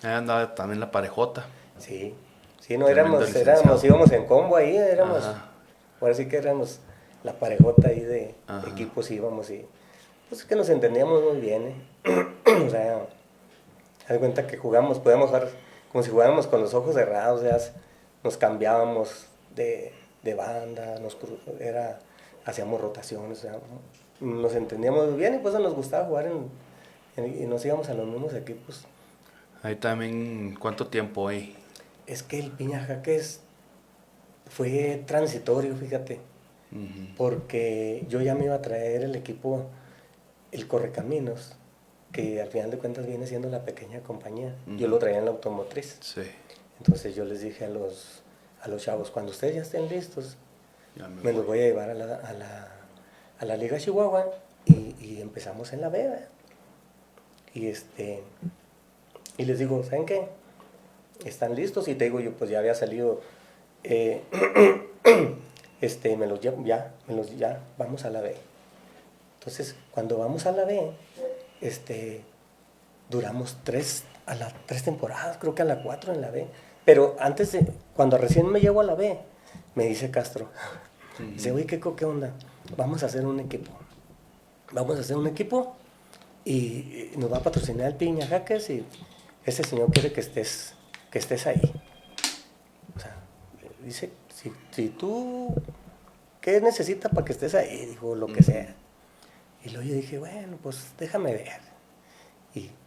Ahí andaba también la parejota. Sí, sí, no Tremendo licenciado. íbamos en combo ahí, Ajá, ahora sí que éramos la parejota ahí de ajá. equipos íbamos y pues es que nos entendíamos muy bien, o sea, haz de cuenta que jugamos, podíamos jugar como si jugáramos con los ojos cerrados, o sea, nos cambiábamos de banda, hacíamos rotaciones, o sea, nos entendíamos muy bien y pues nos gustaba jugar y nos íbamos a los mismos equipos. Ahí también, ¿cuánto tiempo ahí? Es que el Piña Jaques fue transitorio, fíjate, porque yo ya me iba a traer el equipo, el Correcaminos, que al final de cuentas viene siendo la pequeña compañía. Yo lo traía en la automotriz. Sí. Entonces yo les dije a los chavos, cuando ustedes ya estén listos, me los voy a llevar a la Liga Chihuahua y empezamos en la B, ¿verdad? Y les digo, ¿saben qué? ¿Están listos? Y te digo, yo pues ya había salido, me los llevo, ya, vamos a la B. Entonces, cuando vamos a la B, duramos 3 temporadas, creo que a la 4 en la B. Pero cuando recién me llevo a la B, me dice Castro, dice, oye, ¿qué onda? Vamos a hacer un equipo. Vamos a hacer un equipo y nos va a patrocinar el Piña Jaques y ese señor quiere que estés ahí. O sea, dice, si tú, ¿qué necesitas para que estés ahí? Dijo, lo que sea. Y luego yo dije, bueno, pues déjame ver.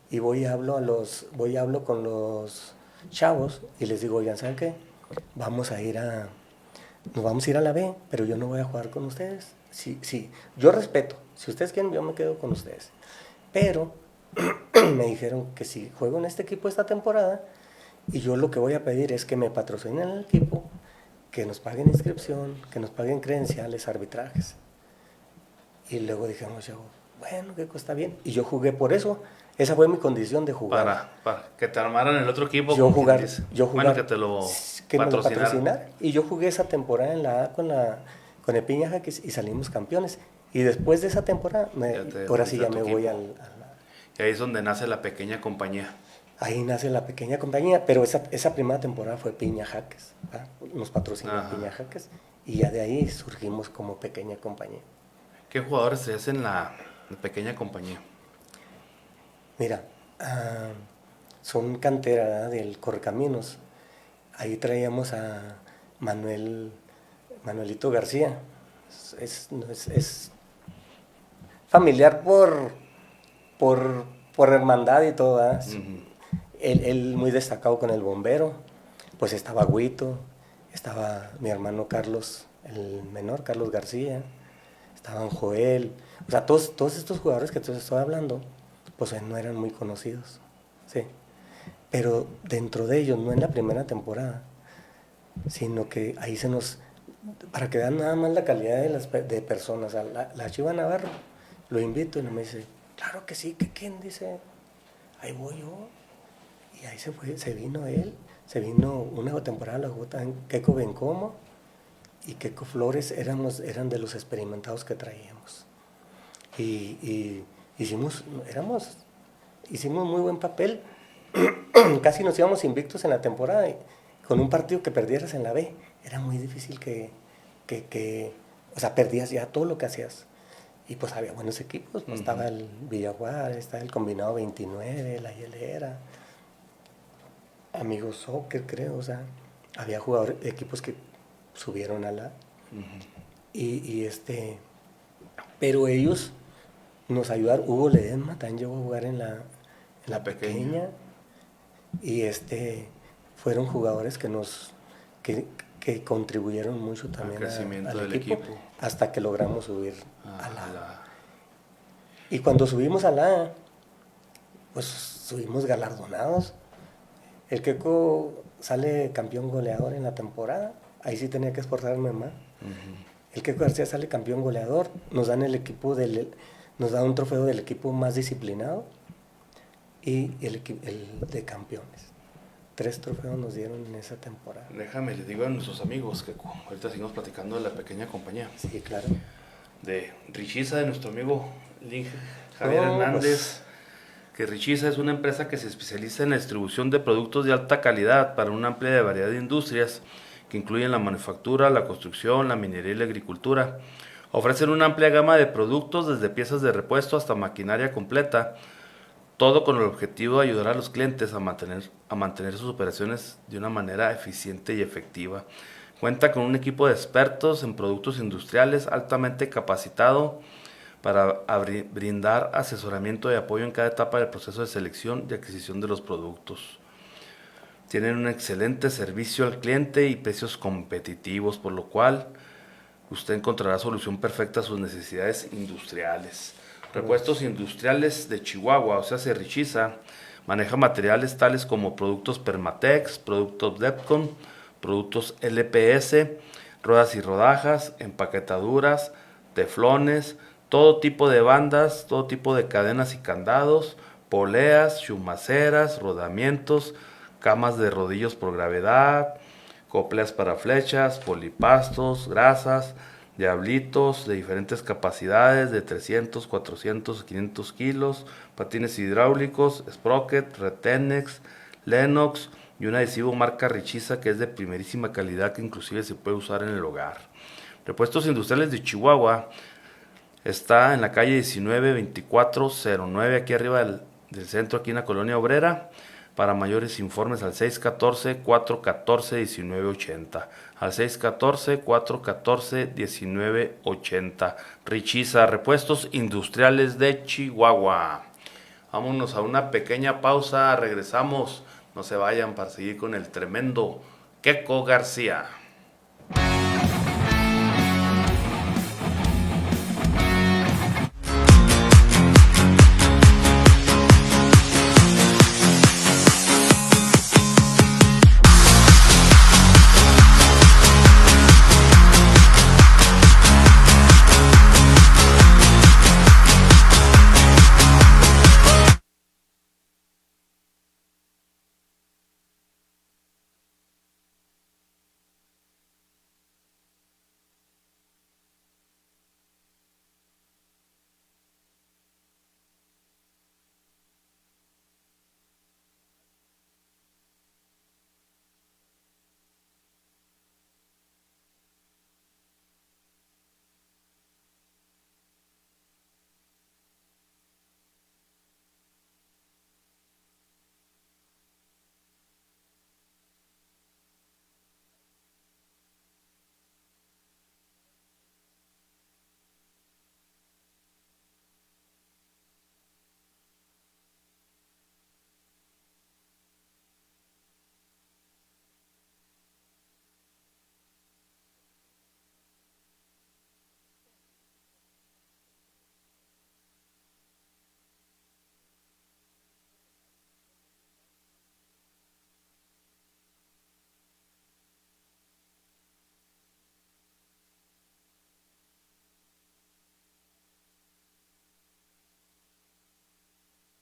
Y voy y hablo con los chavos y les digo, oigan, ¿saben qué? Nos vamos a ir a la B, pero yo no voy a jugar con ustedes. Sí, yo respeto. Si ustedes quieren, yo me quedo con ustedes. Pero me dijeron que si juego en este equipo esta temporada, y yo lo que voy a pedir es que me patrocinen el equipo, que nos paguen inscripción, que nos paguen credenciales, arbitrajes. Y luego dijimos, bueno, que está bien. Y yo jugué por eso. Esa fue mi condición de jugar. Para que te armaran el otro equipo. Yo jugar. Bueno, que te lo patrocinaran. Y yo jugué esa temporada en la A con el Piña Jaques y salimos campeones. Y después de esa temporada, ahora sí ya me voy Y ahí es donde nace la pequeña compañía. Ahí nace la pequeña compañía, pero esa primera temporada fue Piña Jaques. ¿Va? Nos patrocinó Piña Jaques y ya de ahí surgimos como pequeña compañía. ¿Qué jugadores se hacen en la pequeña compañía? Mira, son cantera, ¿verdad?, del Correcaminos. Ahí traíamos a Manuelito García. Es familiar por hermandad y todo, ¿verdad? Él muy destacado con el bombero. Pues estaba Agüito, estaba mi hermano Carlos, el menor, Carlos García, estaban Joel. O sea, todos estos jugadores que te estoy hablando, pues no eran muy conocidos, sí. Pero dentro de ellos, no en la primera temporada, sino que ahí para que vean nada más la calidad de personas, o sea, la Chiva Navarro, lo invito y me dice, claro que sí, que quién, dice, ahí voy yo. Y ahí se vino él, se vino una temporada, la jugó también Keco Bencomo y Keco Flores, eran de los experimentados que traíamos. Y hicimos muy buen papel. Casi nos íbamos invictos en la temporada y con un partido que perdieras en la B era muy difícil o sea, perdías ya todo lo que hacías. Y pues había buenos equipos, pues estaba el Villajuárez, estaba el Combinado 29, la Hielera, Amigos Soccer, creo, o sea, había equipos que subieron a la... pero ellos nos ayudaron. Hugo Ledesma también llegó a jugar en la pequeña. Y fueron jugadores que contribuyeron mucho también al crecimiento al del equipo, equipo, hasta que logramos subir a la A. Y cuando subimos a la A, pues subimos galardonados. El Keco sale campeón goleador en la temporada, ahí sí tenía que esforzarme más. El Keco García sale campeón goleador, nos dan nos da un trofeo del equipo más disciplinado y el de campeones. 3 trofeos nos dieron en esa temporada. Déjame, les digo a nuestros amigos que ahorita seguimos platicando de la pequeña compañía. Sí, claro. De Richiza, de nuestro amigo Javier Hernández. Que Richiza es una empresa que se especializa en la distribución de productos de alta calidad para una amplia variedad de industrias que incluyen la manufactura, la construcción, la minería y la agricultura. Ofrecen una amplia gama de productos desde piezas de repuesto hasta maquinaria completa, todo con el objetivo de ayudar a los clientes a mantener sus operaciones de una manera eficiente y efectiva. Cuenta con un equipo de expertos en productos industriales altamente capacitado para brindar asesoramiento y apoyo en cada etapa del proceso de selección y adquisición de los productos. Tienen un excelente servicio al cliente y precios competitivos, por lo cual usted encontrará solución perfecta a sus necesidades industriales. Repuestos Industriales de Chihuahua, o sea, Richiza, maneja materiales tales como productos Permatex, productos Depcon, productos LPS, ruedas y rodajas, empaquetaduras, teflones, todo tipo de bandas, todo tipo de cadenas y candados, poleas, chumaceras, rodamientos, camas de rodillos por gravedad, copleas para flechas, polipastos, grasas, diablitos de diferentes capacidades de 300, 400, 500 kilos, patines hidráulicos, sprocket, retenex, Lennox y un adhesivo marca Richiza que es de primerísima calidad que inclusive se puede usar en el hogar. Repuestos Industriales de Chihuahua está en la calle 19-2409, aquí arriba del centro, aquí en la Colonia Obrera. Para mayores informes al 614-414-1980. Al 614-414-1980. Richiza, Repuestos Industriales de Chihuahua. Vámonos a una pequeña pausa, regresamos. No se vayan para seguir con el tremendo Keko García.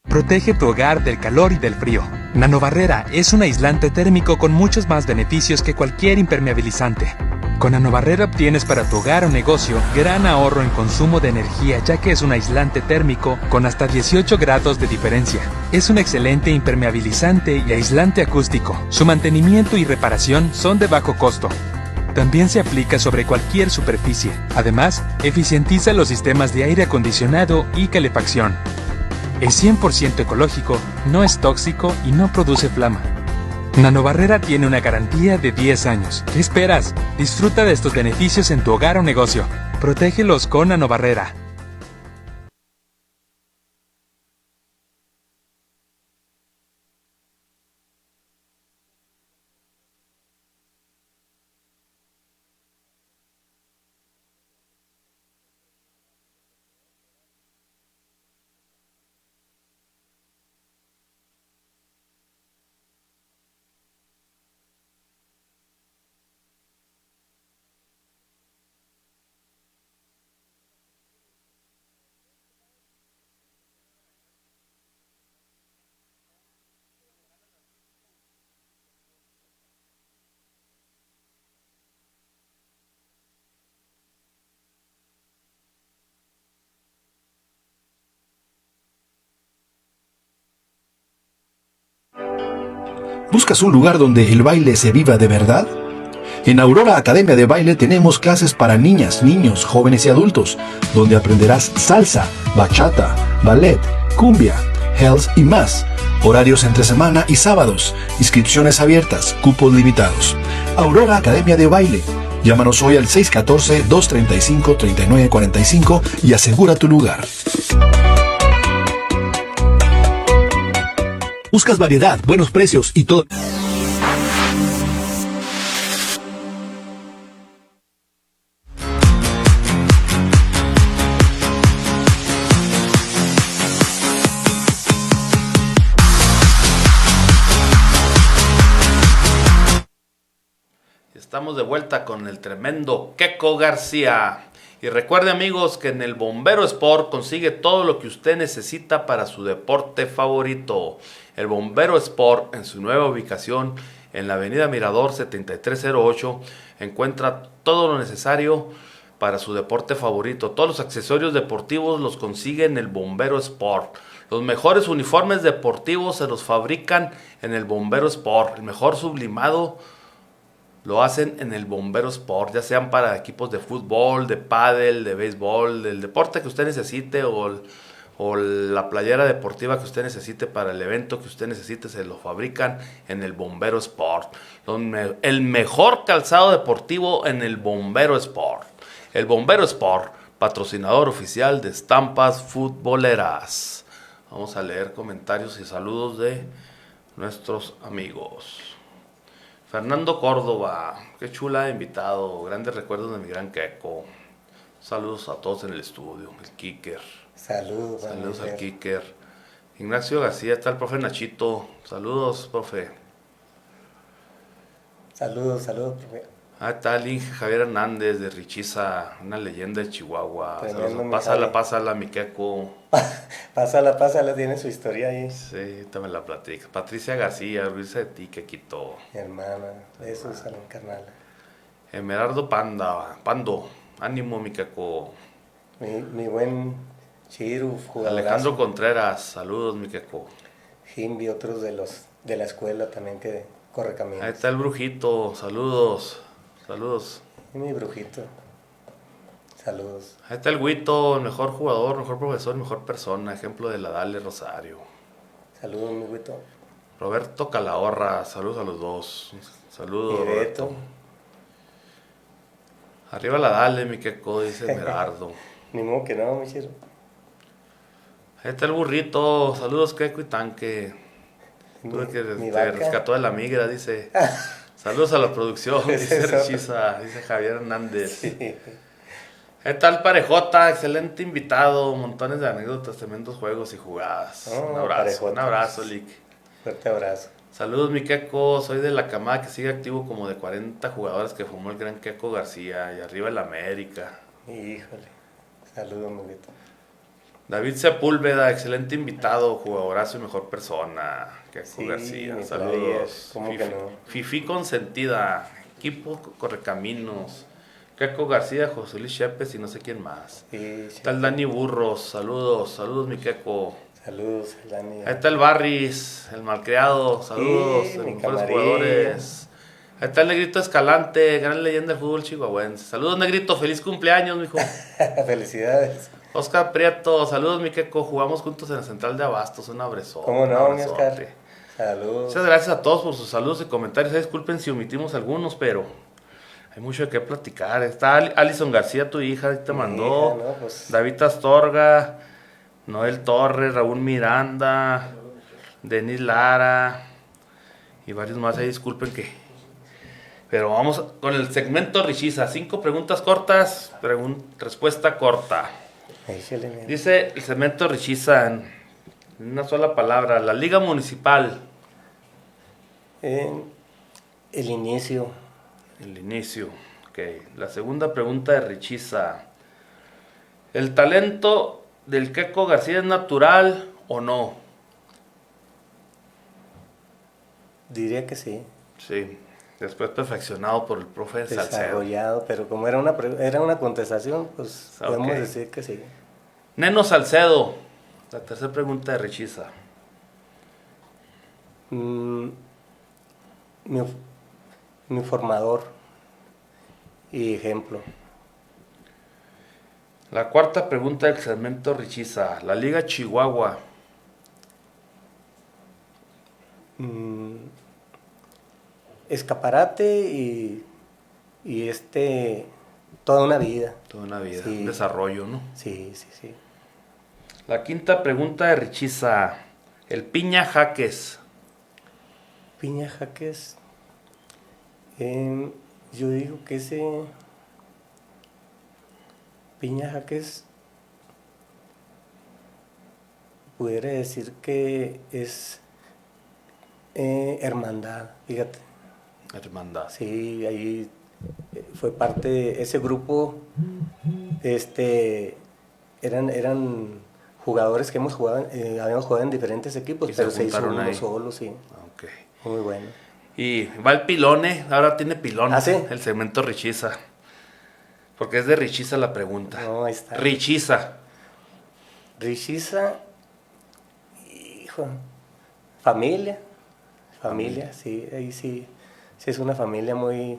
Protege tu hogar del calor y del frío. Nanobarrera es un aislante térmico con muchos más beneficios que cualquier impermeabilizante. Con Nanobarrera obtienes para tu hogar o negocio gran ahorro en consumo de energía, ya que es un aislante térmico con hasta 18 grados de diferencia. Es un excelente impermeabilizante y aislante acústico. Su mantenimiento y reparación son de bajo costo. También se aplica sobre cualquier superficie. Además, eficientiza los sistemas de aire acondicionado y calefacción. Es 100% ecológico, no es tóxico y no produce flama. Nanobarrera tiene una garantía de 10 años. ¿Qué esperas? Disfruta de estos beneficios en tu hogar o negocio. Protégelos con Nanobarrera. ¿Buscas un lugar donde el baile se viva de verdad? En Aurora Academia de Baile tenemos clases para niñas, niños, jóvenes y adultos, donde aprenderás salsa, bachata, ballet, cumbia, health y más. Horarios entre semana y sábados. Inscripciones abiertas, cupos limitados. Aurora Academia de Baile. Llámanos hoy al 614-235-3945 y asegura tu lugar. ¿Buscas variedad, buenos precios y todo? Estamos de vuelta con el tremendo Keko García. Y recuerde, amigos, que en el Bombero Sport consigue todo lo que usted necesita para su deporte favorito. El Bombero Sport, en su nueva ubicación en la avenida Mirador 7308, encuentra todo lo necesario para su deporte favorito. Todos los accesorios deportivos los consigue en el Bombero Sport. Los mejores uniformes deportivos se los fabrican en el Bombero Sport. El mejor sublimado lo hacen en el Bombero Sport, ya sean para equipos de fútbol, de pádel, de béisbol, del deporte que usted necesite o la playera deportiva que usted necesite para el evento que usted necesite, se lo fabrican en el Bombero Sport. El mejor calzado deportivo en el Bombero Sport. El Bombero Sport, patrocinador oficial de estampas futboleras. Vamos a leer comentarios y saludos de nuestros amigos. Fernando Córdoba, qué chula de invitado, grandes recuerdos de mi gran Keko. Saludos a todos en el estudio, el Kicker. Saludos al Kicker. Ignacio García, está el profe Nachito. Saludos, profe. Saludos, profe. Está el Inge Javier Hernández de Richiza, una leyenda de Chihuahua. Tremendo, Pásala, mi Keko. Pásala, tiene su historia ahí. Sí, también la platica. Patricia García, Luisa de ti, Kekito. Mi hermana, besos a la carnal. Emerardo Pando, ánimo, mi Keko. Mi buen Chiru, jugador. Alejandro Contreras, saludos, mi Keko. Jimby, otros de la escuela también que corre caminos. Ahí está el Brujito, saludos. Y mi Brujito. Saludos. Ahí está el Guito, el mejor jugador, mejor profesor, mejor persona, ejemplo de la Dale Rosario. Saludos, mi Guito. Roberto Calahorra, saludos a los dos. Saludos, Y Roberto. Beto. Arriba la Dale, mi Keko, dice Merardo. Ni modo que no, mi Chiru. Ahí está el Burrito, saludos Keko y Tanque. Tuve que te rescató de la migra, dice. Saludos a la producción, dice Richiza, dice Javier Hernández. Sí. Ahí está el Parejota, excelente invitado, montones de anécdotas, tremendos juegos y jugadas. Un abrazo, Lick. Fuerte abrazo. Saludos, mi Keko, soy de la camada que sigue activo como de 40 jugadores que formó el gran Keko García, y arriba el América. Híjole, saludos, mi Guito. David Sepúlveda, excelente invitado, jugadorazo y mejor persona, Keko García. mi Saludos. player, ¿cómo que no? Fifi consentida, equipo Correcaminos. Keko García, José Luis Chepes y no sé quién más. Sí, Está el Dani Burros, saludos mi Keko. Saludos, Dani. Ahí está el Barris, el malcriado, saludos, Sí, de mi los mejores camarín. jugadores. Ahí está el Negrito Escalante, gran leyenda del fútbol chihuahuense. Saludos, Negrito, feliz cumpleaños, mijo. Felicidades. Oscar Prieto, saludos, mi Keko, jugamos juntos en la Central de Abastos, un abrazo. ¿Cómo no, mi Oscar? Saludos. Muchas gracias a todos por sus saludos y comentarios. Disculpen si omitimos algunos, pero hay mucho de qué platicar. Está Alison García, tu hija, ahí te mandó. Hija, ¿no? Pues, David Astorga, Noel Torres, Raúl Miranda, Denis Lara y varios más. Ahí disculpen que. Pero vamos con el segmento Richiza. 5 preguntas cortas, respuesta corta. échale, mira. Dice el segmento Richiza en una sola palabra. La Liga Municipal. El inicio. El inicio. Ok. La segunda pregunta de Richiza. ¿El talento del Keko García es natural o no? Diría que sí. Sí. Después perfeccionado por el profe Salcedo. Desarrollado, pero como era una contestación, pues Ok. podemos decir que sí. Neno Salcedo. La tercera pregunta de Richiza. mi, mi formador y ejemplo. La cuarta pregunta del segmento Richiza. La Liga Chihuahua. Escaparate toda una vida. Toda una vida, Sí. un desarrollo, ¿no? Sí, sí, sí. La quinta pregunta de Richiza. El Piña Jaques. Piña Jaques. Yo digo que ese Piña Jaques pudiera decir que es hermandad, fíjate. Hermandad. Sí, ahí fue parte de ese grupo. Eran jugadores que habíamos jugado en diferentes equipos, Y pero se se hizo juntaron uno ahí. solo, sí. Ok. Muy bueno. Y va el Pilone, ahora tiene Pilón. ¿Ah, sí? El segmento Richiza. Porque es de Richiza la pregunta. No, ahí está. Richiza. Richiza, hijo, familia, sí, ahí sí, sí es una familia muy,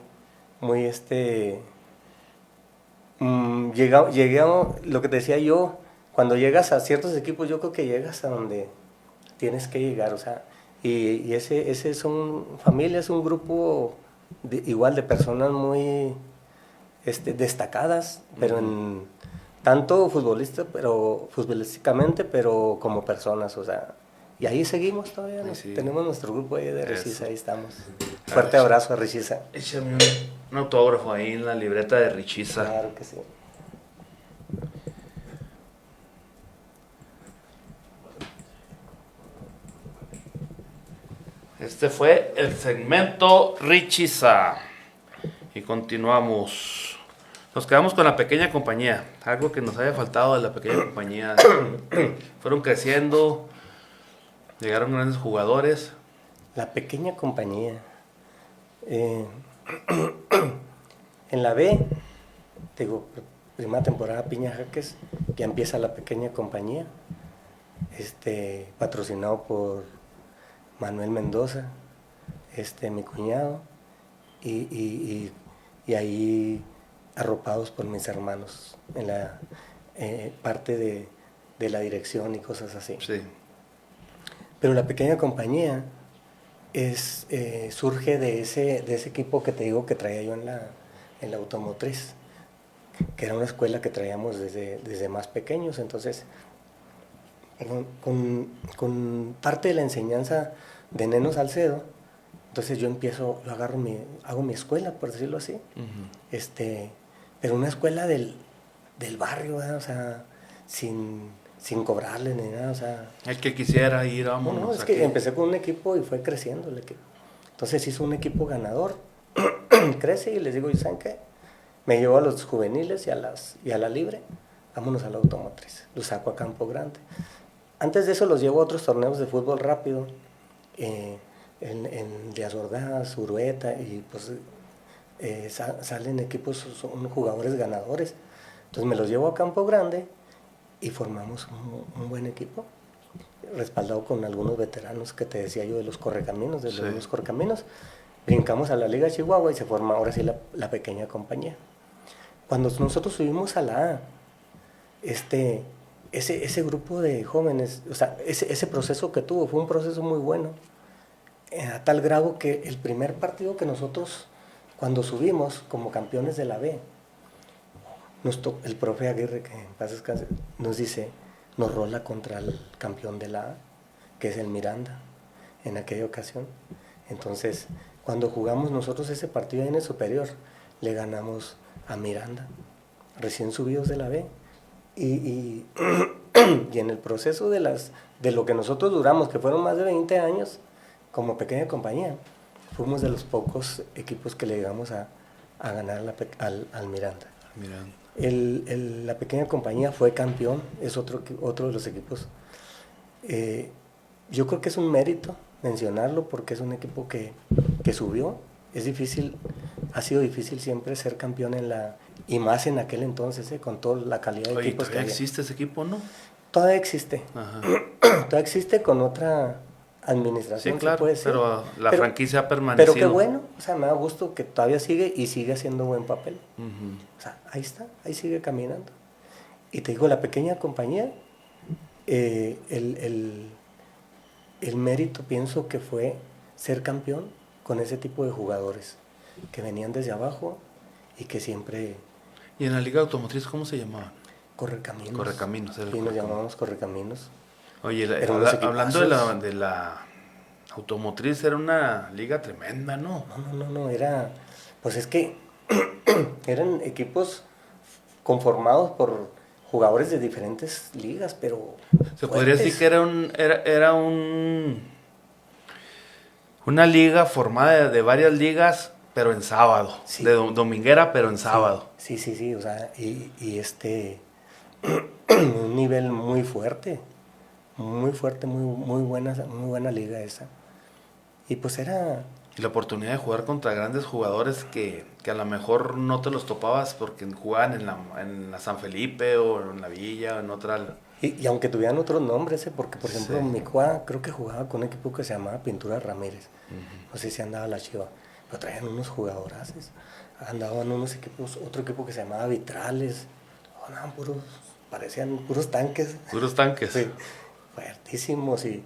muy lo que te decía yo, cuando llegas a ciertos equipos, yo creo que llegas a donde tienes que llegar, o sea, y ese son familias, un grupo igual de personas muy destacadas, pero tanto futbolísticamente, pero como personas, o sea, y ahí seguimos todavía, Ahí sí. tenemos nuestro grupo ahí de Eso. Richiza, ahí estamos. Fuerte abrazo a Richiza. Échame un autógrafo ahí en la libreta de Richiza. Claro que sí. Este fue el segmento Richiza. Y continuamos. Nos quedamos con la pequeña compañía. Algo que nos haya faltado de la pequeña compañía. Fueron creciendo. Llegaron grandes jugadores. La pequeña compañía. En la B, digo, primera temporada Piña Jaques, ya empieza la pequeña compañía, patrocinado por Manuel Mendoza, mi cuñado, y ahí arropados por mis hermanos en la parte de la dirección y cosas así. Sí. Pero la pequeña compañía surge de ese equipo que te digo que traía yo en la automotriz, que era una escuela que traíamos desde más pequeños. Entonces, con parte de la enseñanza de Neno Salcedo, entonces yo hago mi escuela, por decirlo así, pero una escuela del barrio, ¿verdad? O sea, sin cobrarle ni nada, o sea... El que quisiera ir, vámonos. No, es aquí. que empecé con un equipo y fue creciendo el equipo. Entonces hizo un equipo ganador, crece y les digo, ¿y saben qué? Me llevo a los juveniles y a la libre, vámonos a la automotriz, los saco a Campo Grande. Antes de eso los llevo a otros torneos de fútbol rápido, en Díaz Ordaz, Urueta, y pues salen equipos, son jugadores ganadores. Entonces me los llevo a Campo Grande y formamos un buen equipo, respaldado con algunos veteranos que te decía yo de los correcaminos, de los mismos correcaminos. Brincamos a la Liga Chihuahua y se forma ahora sí la pequeña compañía. Cuando nosotros subimos a la A, ese grupo de jóvenes, o sea, ese proceso que tuvo fue un proceso muy bueno, a tal grado que el primer partido que nosotros, cuando subimos como campeones de la B, el profe Aguirre, que en paz descanse, nos dice, nos rola contra el campeón de la A, que es el Miranda, en aquella ocasión. Entonces, cuando jugamos nosotros ese partido en el superior, le ganamos a Miranda, recién subidos de la B. Y en el proceso de lo que nosotros duramos, que fueron más de 20 años, como pequeña compañía, fuimos de los pocos equipos que le llegamos a ganar al Miranda. La pequeña compañía fue campeón, es otro de los equipos. Yo creo que es un mérito mencionarlo porque es un equipo que subió. Es difícil, ha sido difícil siempre ser campeón y más en aquel entonces, con toda la calidad de equipos que había. ¿Existe ese equipo, no? Todavía existe. Ajá. Todavía existe con otra administración, Sí, claro, se puede decir. pero la franquicia ha permanecido. Pero qué bueno, o sea, me da gusto que todavía sigue y sigue haciendo buen papel. Ujú. O sea, ahí está, ahí sigue caminando. Y te digo, la pequeña compañía, el mérito pienso que fue ser campeón con ese tipo de jugadores que venían desde abajo y que siempre ¿Y en la Liga Automotriz cómo se llamaban? Correcaminos. Correcaminos, era Sí, nos Correcaminos. llamábamos Correcaminos. Oye, Eran unos hablando equipazos. de la automotriz, era una liga tremenda, ¿no? No, era, pues es que eran equipos conformados por jugadores de diferentes ligas, pero Se podría decir fuertes. que era una liga formada de varias ligas, pero en sábado. Sí. De dominguera, pero en sábado. Sí, o sea, y un nivel muy fuerte, muy buena liga esa. Y pues era, Y la oportunidad de jugar contra grandes jugadores que a lo mejor no te los topabas porque jugaban en la San Felipe o en la Villa o en otra. y aunque tuvieran otros nombres, porque por ejemplo Sí. mi cuá creo que jugaba con un equipo que se llamaba Pintura Ramírez, no sé si andaba la Chiva, pero traían unos jugadorazos, andaban unos equipos, otro equipo que se llamaba Vitrales, andaban parecían puros tanques. Puros tanques. Sí, fuertísimos y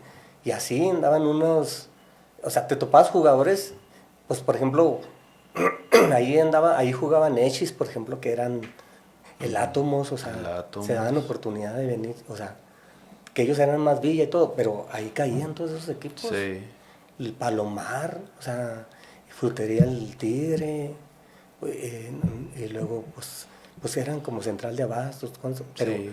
así andaban unos, o sea, te topabas jugadores, pues por ejemplo, ahí jugaban Echis, por ejemplo, que eran el Átomos, o sea, El Átomos. se daban oportunidad de venir, o sea, que ellos eran más Villa y todo, pero ahí caían todos esos equipos. Sí. El Palomar, o sea, Frutería El Tigre, y luego pues eran como Central de Abastos, pero Sí.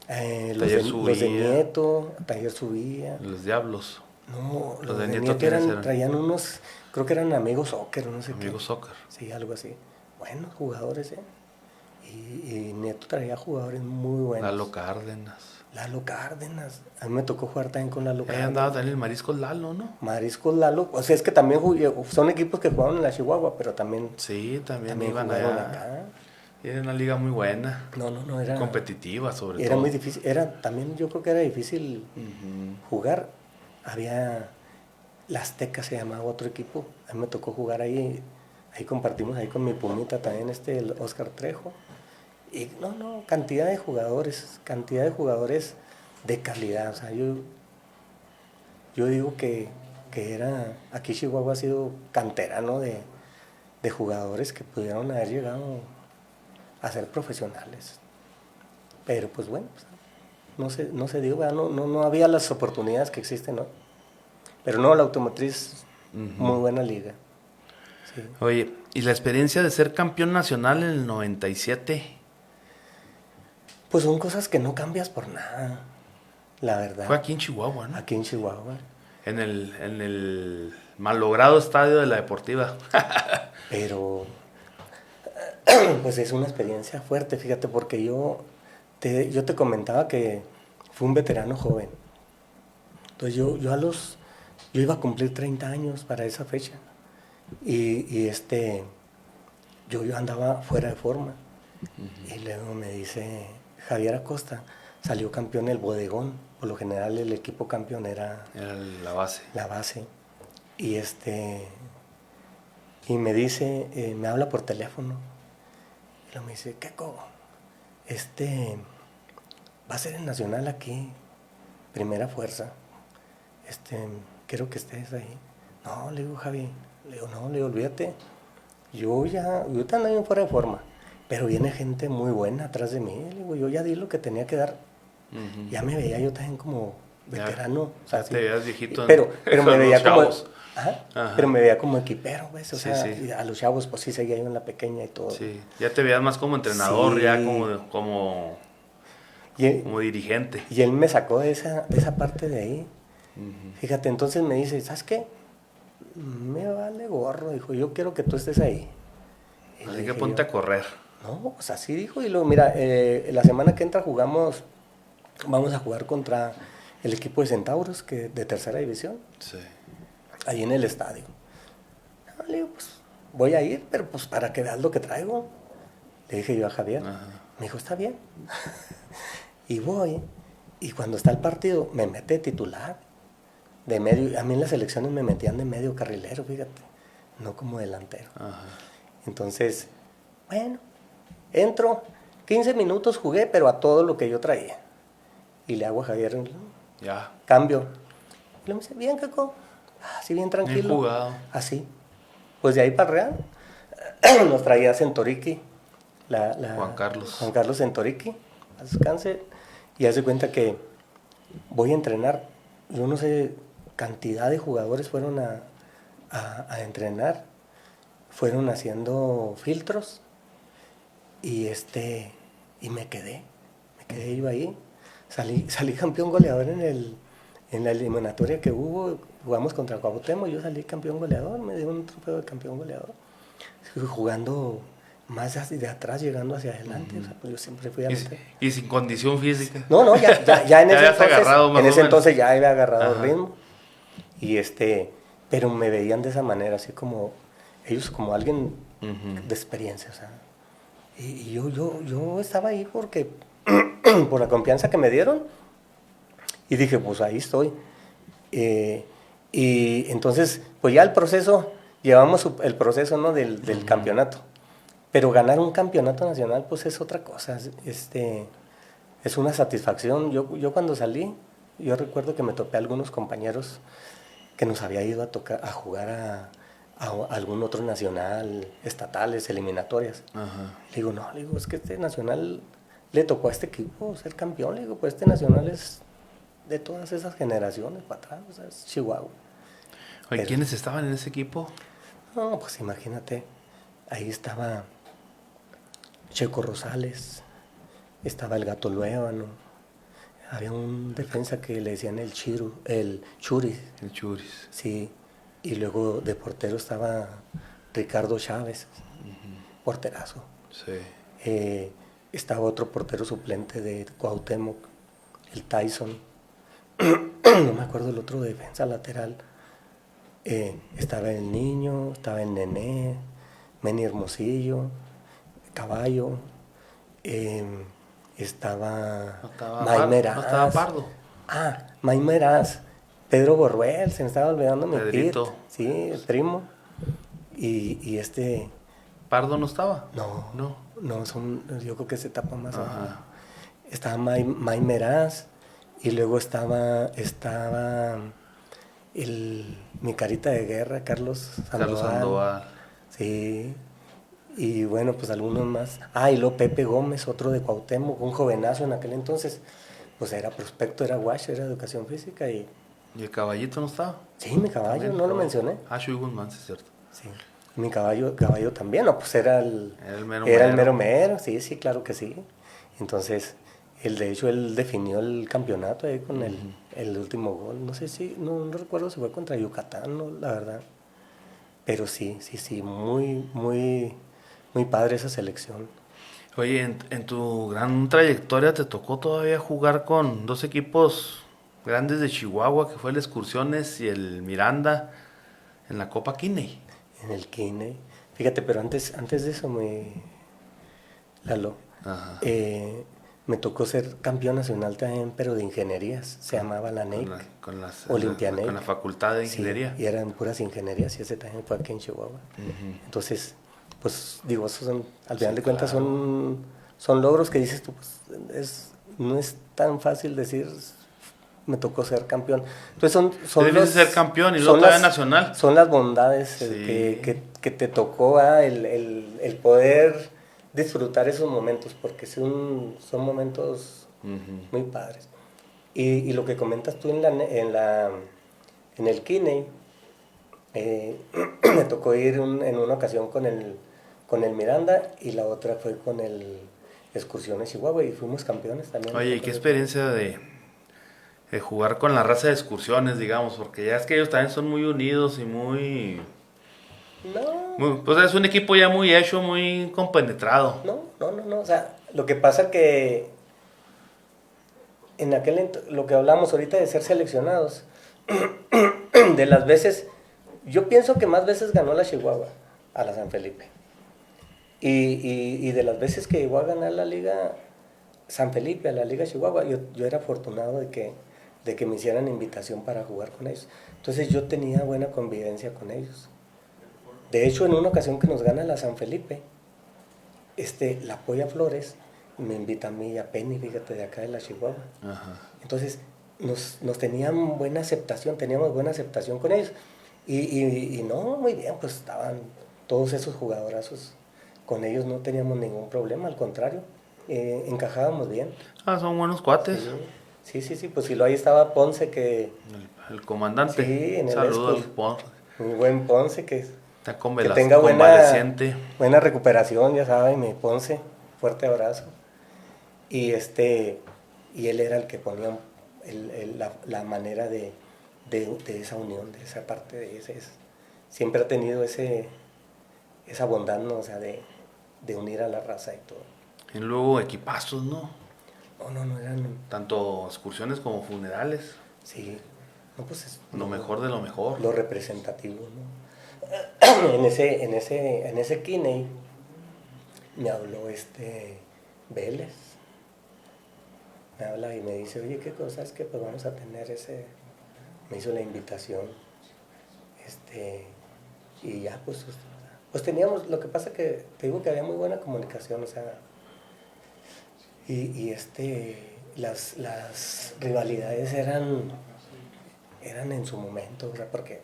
los Taller de Subía. Nieto, Taller Subía. Los Diablos. No, Los los de de Nieto, Nieto ¿quiénes eran? traían unos, creo que eran amigos soccer, no sé Amigos qué. Soccer. Sí, algo así. Buenos jugadores, ¿eh? Y Nieto traía jugadores muy buenos. Lalo Cárdenas. Lalo Cárdenas. A mí me tocó jugar también con Lalo Ahí Cárdenas. andaba también el Marisco Lalo, ¿no? Mariscos Lalo. O sea, es que también son equipos que jugaron en la Chihuahua, pero también, Sí, también iban jugaron allá. acá. Y era una liga muy buena. No, era... Competitiva, sobre Era todo. muy difícil. También yo creo que era difícil jugar. Había... La Azteca se llamaba otro equipo. A mí me tocó jugar ahí. Ahí compartimos ahí con mi pumita también, el Oscar Trejo. Y cantidad de jugadores de calidad. O sea, yo digo que aquí Chihuahua ha sido canterano de jugadores que pudieron haber llegado a ser profesionales. Pero pues bueno, no se dio, ¿verdad? No había las oportunidades que existen, ¿no? Pero no, la automotriz, muy buena liga. Sí. Oye, ¿y la experiencia de ser campeón nacional en el 97? Pues son cosas que no cambias por nada, la verdad. Fue aquí en Chihuahua, ¿no? Aquí en Chihuahua. En el malogrado estadio de la Deportiva. Pero, pues es una experiencia fuerte, fíjate, porque yo te comentaba que fui un veterano joven. Entonces yo iba a cumplir 30 años para esa fecha. Y yo andaba fuera de forma. Y luego me dice Javier Acosta, salió campeón el Bodegón. Por lo general el equipo campeón era La base. la base. Y y me dice, me habla por teléfono. Y luego me dice, Keco, va a ser el Nacional aquí, primera fuerza. Quiero que estés ahí. No, le digo, Javi, olvídate. Yo ahorita ando bien fuera de forma, pero viene gente muy buena atrás de mí. Le digo, yo ya di lo que tenía que dar. Ya me veía yo también como veterano. O sea, te veías viejito. Pero me con veía los como... chavos. Ajá. Pero me veía como equipero, ¿ves? O Sí, sea, sí. y a los chavos pues sí seguía yo en la pequeña y todo. Sí, ya te veías más como entrenador, Sí. ya como Y, dirigente. y él me sacó de esa parte de ahí. Fíjate, entonces me dice, ¿sabes qué? Me vale gorro, dijo, yo quiero que tú estés ahí. Y le Así que dije ponte yo, a correr. no, pues así dijo. Y luego, mira, la semana que entra vamos a jugar contra el equipo de Centauros, de tercera división, Sí. ahí en el estadio. No, le digo, pues voy a ir, pero pues para que veas lo que traigo. Le dije yo a Javier. Ajá. Me dijo, está bien. Y voy, y cuando está el partido, me mete titular. de medio. A mí en las selecciones me metían de medio carrilero, fíjate, no como delantero. Ajá. Entonces, bueno, entro, 15 minutos jugué, pero a todo lo que yo traía. Y le hago a Javier, Ya. cambio. Y le dice, bien, Caco, así bien tranquilo. Bien jugado. Así. Pues de ahí para el Real, nos traía Centoriqui. Juan Carlos. Juan Carlos Centoriqui, a descanse. Y hace cuenta que voy a entrenar. Yo no sé, cantidad de jugadores fueron a entrenar. Fueron haciendo filtros. Y me quedé, iba ahí. Salí campeón goleador en la eliminatoria que hubo. Jugamos contra Cuauhtémoc, yo salí campeón goleador, me dio un trofeo de campeón goleador. Fui jugando más de atrás, llegando hacia adelante. O sea, pues yo siempre fui a meter. Y sin condición física. No, ya en ese entonces. entonces ya había agarrado Ajá. ritmo. Y pero me veían de esa manera, así como ellos como alguien de experiencia, o sea. Y yo estaba ahí porque por la confianza que me dieron y dije, pues ahí estoy. Y entonces, pues ya llevamos el proceso, ¿no? del campeonato. Pero ganar un campeonato nacional, pues es otra cosa. Es una satisfacción. Yo cuando salí, yo recuerdo que me topé a algunos compañeros que nos había ido a jugar a algún otro nacional, estatales, eliminatorias. Ajá. Le digo, no, es que este nacional le tocó a este equipo ser campeón. Le digo, pues este nacional es de todas esas generaciones para atrás, o sea, es Chihuahua. Oye, ¿quiénes estaban en ese equipo? No, pues imagínate, ahí estaba Checo Rosales, estaba el Gato Luévano, había un defensa que le decían el Churis. El Churis. Sí, y luego de portero estaba Ricardo Chávez, porterazo. Sí. Estaba otro portero suplente de Cuauhtémoc, el Tyson. No me acuerdo el otro defensa lateral. Estaba el Niño, estaba el Nené, Meni Hermosillo, Caballo, estaba May Meraz. No estaba Pardo. May Meraz, Pedro Borruel, se me estaba olvidando mi Pedrito. Pit, sí, el primo. Y ¿Pardo no estaba? No, yo creo que se tapa más Ajá. abajo. Estaba May Meraz, y luego estaba mi carita de guerra, Carlos Sandoval. Sí, y bueno, pues algunos más. Y luego Pepe Gómez, otro de Cuauhtémoc, un jovenazo en aquel entonces. Pues era prospecto, era wash, era educación física y... ¿Y el Caballito no estaba? Sí, mi caballo, También, no lo mencioné. Shui Guzmán, sí es cierto. Sí, mi caballo también, no, pues era el mero mero, sí, claro que sí. Entonces, de hecho, él definió el campeonato ahí con el último gol. No sé si, no recuerdo si fue contra Yucatán, no, la verdad. Pero sí, muy, muy, muy padre esa selección. Oye, en tu gran trayectoria te tocó todavía jugar con dos equipos grandes de Chihuahua, que fue el Excursiones y el Miranda, en la Copa Kiney. En el Kine. Fíjate, pero antes de eso Lalo, Ajá. me tocó ser campeón nacional también, pero de ingenierías. Se llamaba la NEIC. Con la Facultad de Ingeniería. Sí, y eran puras ingenierías, y ese también fue aquí en Chihuahua. Entonces, pues digo, esos al final de cuentas son logros que dices tú, pues no es tan fácil decir, me tocó ser campeón. Entonces Debes ser campeón y luego todavía nacional. Son las bondades Sí. que te tocó, el poder disfrutar esos momentos, porque son momentos muy padres. Y lo que comentas tú en el Kiney, me tocó ir en una ocasión con el Miranda, y la otra fue con el Excursiones Chihuahua, y fuimos campeones también. Oye, ¿y qué experiencia de jugar con la raza de Excursiones, digamos? Porque ya es que ellos también son muy unidos y muy, pues es un equipo ya muy hecho, muy compenetrado. No, o sea, lo que pasa que lo que hablamos ahorita de ser seleccionados, de las veces, yo pienso que más veces ganó la Chihuahua a la San Felipe. Y de las veces que llegó a ganar la Liga San Felipe, a la Liga Chihuahua, yo era afortunado de de que me hicieran invitación para jugar con ellos. Entonces yo tenía buena convivencia con ellos. De hecho, en una ocasión que nos gana la San Felipe, la Polla Flores me invita a mí y a Penny, fíjate, de acá de la Chihuahua. Ajá. Entonces nos tenían buena aceptación, teníamos buena aceptación con ellos. Y no, muy bien, pues estaban todos esos jugadorazos. Con ellos no teníamos ningún problema, al contrario, encajábamos bien. Ah, son buenos cuates. Sí, pues si lo ahí estaba Ponce que... El comandante. Sí, en el Saludos, Escol. Ponce. Muy buen Ponce, que Está tenga convaleciente. buena recuperación, ya saben, mi Ponce, fuerte abrazo. Y y él era el que ponía la manera de esa unión, de esa parte de ese. Siempre ha tenido esa bondad, ¿no? O sea, de unir a la raza y todo. Y luego equipazos, ¿no? No eran... Tanto excursiones como funerales. Sí, no, pues es Lo mejor de lo mejor. lo representativo, ¿no? en ese Kiney me habló Vélez. Me habla y me dice, oye, ¿qué cosa es que pues vamos a tener me hizo la invitación, y ya pues teníamos, lo que pasa que te digo que había muy buena comunicación, o sea, y las rivalidades eran en su momento, o sea, porque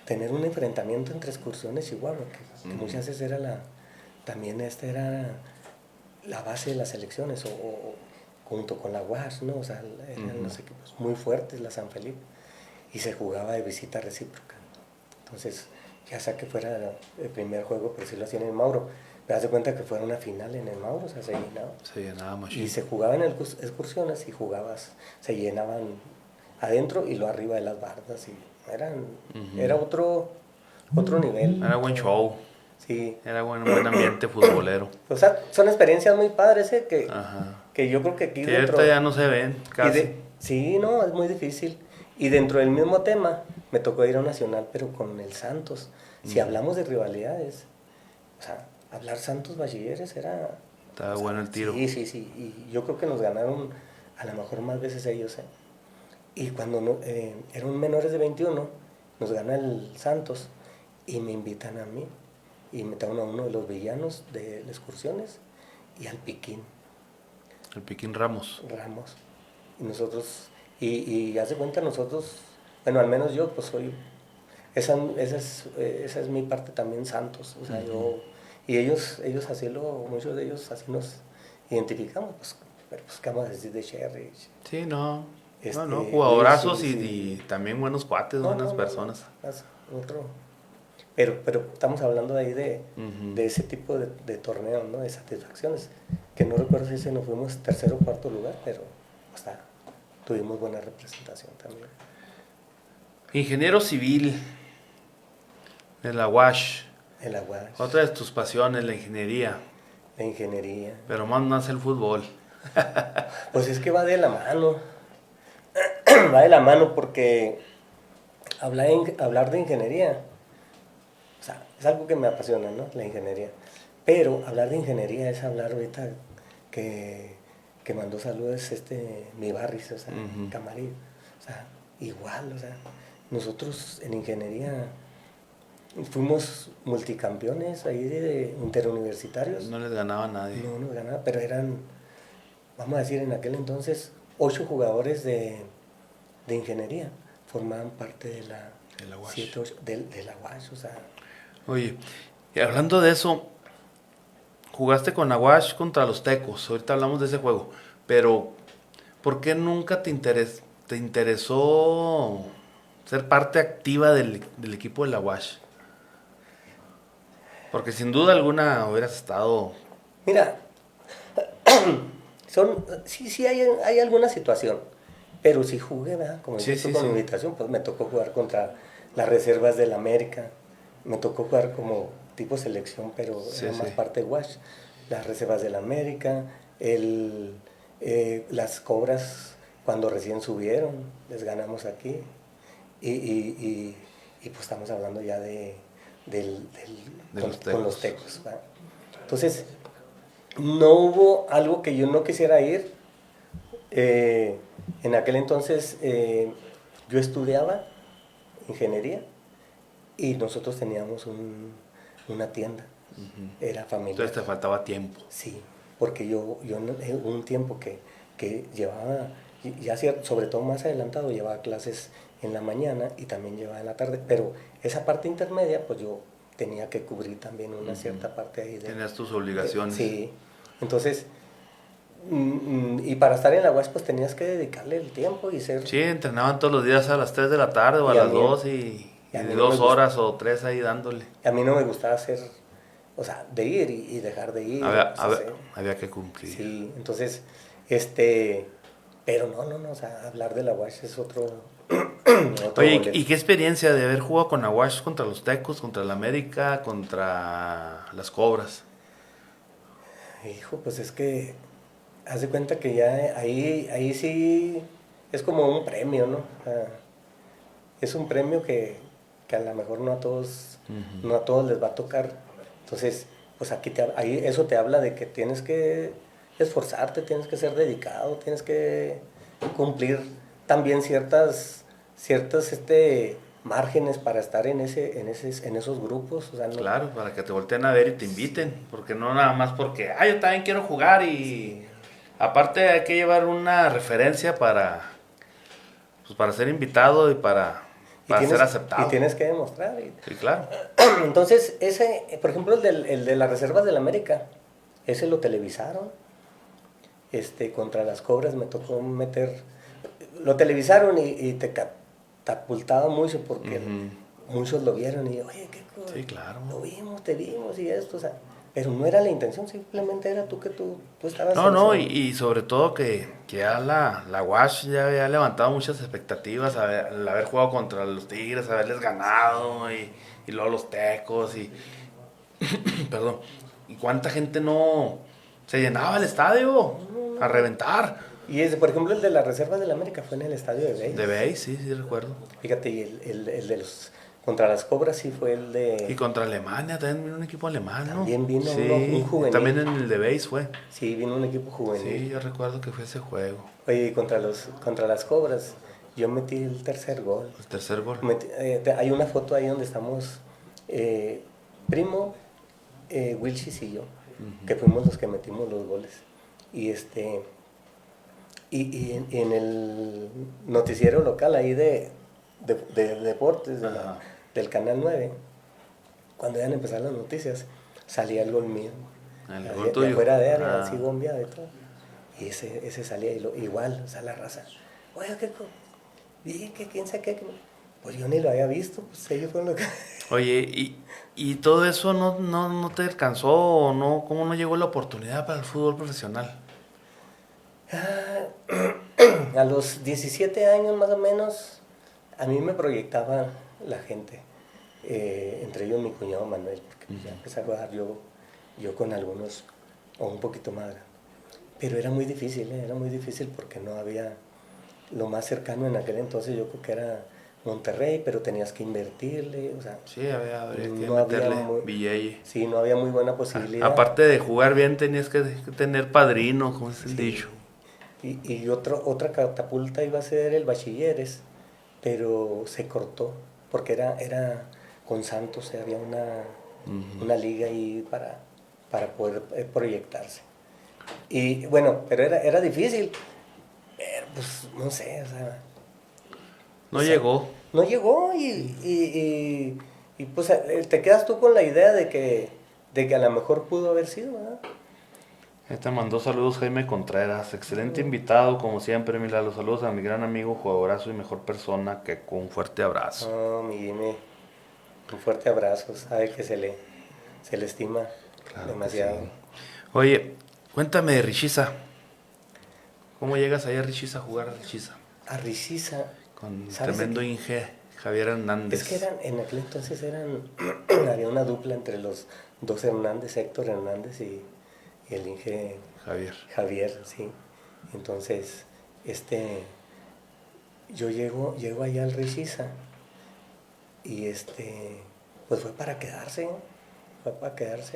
tener un enfrentamiento entre excursiones y Chihuahua, que muchas veces era también era la base de las elecciones, o junto con la UAS, ¿no? O sea, eran los equipos muy fuertes, la San Felipe, y se jugaba de visita recíproca. Entonces, ya sea que fuera el primer juego, pero sí lo hacían en el Mauro. Me das de cuenta que fuera una final en el Mauro, o sea, se llenaba. Se llenaba machín. Y se jugaban en excursiones y se llenaban adentro y lo arriba de las bardas. Y era otro nivel. Era buen show. Sí. Era buen ambiente futbolero. O sea, son experiencias muy padres, Ajá. que yo creo que aquí Que dentro... ahorita ya no se ven, casi. Sí, no, es muy difícil. Y dentro del mismo tema, me tocó ir a un nacional, pero con el Santos. Si hablamos de rivalidades, o sea, hablar Santos Bachilleres era... Estaba bueno el tiro. Sí. Y yo creo que nos ganaron a lo mejor más veces ellos. Y cuando eran menores de 21, nos gana el Santos y me invitan a mí. Y invitaron a uno de los villanos de las excursiones y al Piquín. El Piquín Ramos. Y nosotros, y haz de cuenta nosotros, bueno, al menos yo, pues soy, esa es mi parte también Santos, o sea, y ellos muchos de ellos así nos identificamos, pues, pero pues, ¿qué vamos a decir de Sherry? Sí, no, jugadorazos sí. Y también buenos cuates, buenas personas. Pero estamos hablando de ahí de ese tipo de torneos, ¿no? De satisfacciones, que no recuerdo si ese nos fuimos tercero o cuarto lugar, pero hasta tuvimos buena representación también. Ingeniero civil de la UASH. El Aguas, Otra de tus pasiones, la ingeniería. la ingeniería. Pero más el fútbol. Pues es que va de la mano. Va de la mano porque hablar de ingeniería, o sea, es algo que me apasiona, ¿no? La ingeniería. Pero hablar de ingeniería es hablar ahorita que mandó saludos mi Barris, o sea, Camarillo. O sea, igual, o sea, nosotros en ingeniería fuimos multicampeones ahí de interuniversitarios. No les ganaba a nadie. No nos ganaba, pero eran, vamos a decir, en aquel entonces, 8 jugadores de ingeniería formaban parte de la UASH. 7, 8, de la UASH, o sea. Oye, y hablando de eso, jugaste con Aguash contra los Tecos, ahorita hablamos de ese juego, pero ¿por qué nunca te interesó ser parte activa del equipo de la Aguash? Porque sin duda alguna hubieras estado... Mira, sí hay alguna situación, pero si jugué, ¿verdad? Como dices tú con mi invitación, pues me tocó jugar contra las reservas del América, me tocó jugar como tipo selección, pero era más parte de Wash, las reservas del América, las Cobras cuando recién subieron, les ganamos aquí, y pues estamos hablando ya con los Tecos, ¿verdad? Entonces, no hubo algo que yo no quisiera ir, En aquel entonces yo estudiaba ingeniería y nosotros teníamos una tienda, era familiar. Entonces te faltaba tiempo. Sí, porque hubo un tiempo que llevaba, ya sobre todo más adelantado, llevaba clases en la mañana y también llevaba en la tarde, pero esa parte intermedia, pues yo tenía que cubrir también una cierta parte ahí. Tenías tus obligaciones. Sí, entonces, y para estar en la UAS, pues tenías que dedicarle el tiempo y ser... Sí, entrenaban todos los días a las 3 de la tarde o a las 2 y a mí no 2 me horas o 3 ahí dándole. A mí no me gustaba hacer, o sea, de ir y dejar de ir. Había que cumplir. Sí, entonces, pero no, o sea, hablar de la UAS es otro Oye, boleto. ¿y qué experiencia de haber jugado con Aguash contra los Tecos, contra el América, contra las Cobras? Hijo, pues es que haz de cuenta que ya ahí sí es como un premio, ¿no? O sea, es un premio que a lo mejor no a todos les va a tocar. Entonces, pues ahí eso te habla de que tienes que esforzarte, tienes que ser dedicado, tienes que cumplir también ciertas márgenes para estar en esos grupos. O sea, Claro, para que te volteen a ver y te inviten, porque no nada más porque, yo también quiero jugar y aparte hay que llevar una referencia para ser invitado y para ser aceptado. Y tienes que demostrar. Sí, claro. Entonces, por ejemplo, el de las reservas del América, ese lo televisaron. Contra las Cobras me tocó lo televisaron y te catapultaba mucho porque muchos lo vieron y oye, qué cosa. Sí, claro. Lo vimos, te vimos y esto, o sea, pero no era la intención, simplemente era tú estabas... No, y sobre todo que ya la Wash ya había levantado muchas expectativas al haber jugado contra los Tigres, haberles ganado y luego los Tecos y perdón, y cuánta gente no se llenaba el estadio a reventar. Y por ejemplo, el de las reservas del América fue en el estadio de Base. De Base, sí recuerdo. Fíjate, y el de los contra las Cobras sí fue el de... Y contra Alemania, también vino un equipo alemán, ¿no? También vino sí, un juvenil. También en el de Base fue. Sí, vino un equipo juvenil. Sí, yo recuerdo que fue ese juego. Oye, y contra las Cobras, yo metí el tercer gol. El tercer gol. Hay una foto ahí donde estamos, Primo, Wilchis y yo, que fuimos los que metimos los goles. Y y en el noticiero local ahí de deportes del Canal 9, cuando iban a empezar las noticias, salía el gol mío. El gol tuyo. De afuera de área, así bombeado y todo. Y ese salía igual, o sea, la raza. Oye, ¿quién sabe qué? Pues yo ni lo había visto, pues ellos fueron lo que... Oye, ¿y todo eso no te alcanzó o no? ¿Cómo no llegó la oportunidad para el fútbol profesional? A los 17 años más o menos, a mí me proyectaba la gente, entre ellos mi cuñado Manuel, porque ya empecé a jugar yo con algunos, o un poquito más. Pero era muy difícil porque no había, lo más cercano en aquel entonces yo creo que era Monterrey, pero tenías que invertirle, o sea... Sí, habría que meterle billete. Sí, no había muy buena posibilidad. Aparte de jugar bien, tenías que tener padrino, como es el dicho. Y otra catapulta iba a ser el Bachilleres, pero se cortó, porque era con Santos, había una liga ahí para poder proyectarse. Y bueno, pero era difícil, pero pues no sé, o sea... No llegó. No llegó y pues te quedas tú con la idea de que a lo mejor pudo haber sido, ¿verdad? Te mandó saludos Jaime Contreras, excelente invitado como siempre, mira, los saludos a mi gran amigo, jugadorazo y mejor persona, que con un fuerte abrazo. No, mi Jimmy, un fuerte abrazo, sabe que se le estima demasiado. Sí. Oye, cuéntame de Richiza, ¿cómo llegas ahí a Richiza a jugar a Richiza? A Richiza. Con tremendo Inge, Javier Hernández. Es que en aquel entonces había una dupla entre los dos Hernández, Héctor Hernández y el Inge Javier, sí. Entonces, yo llego allá al Richiza y pues fue para quedarse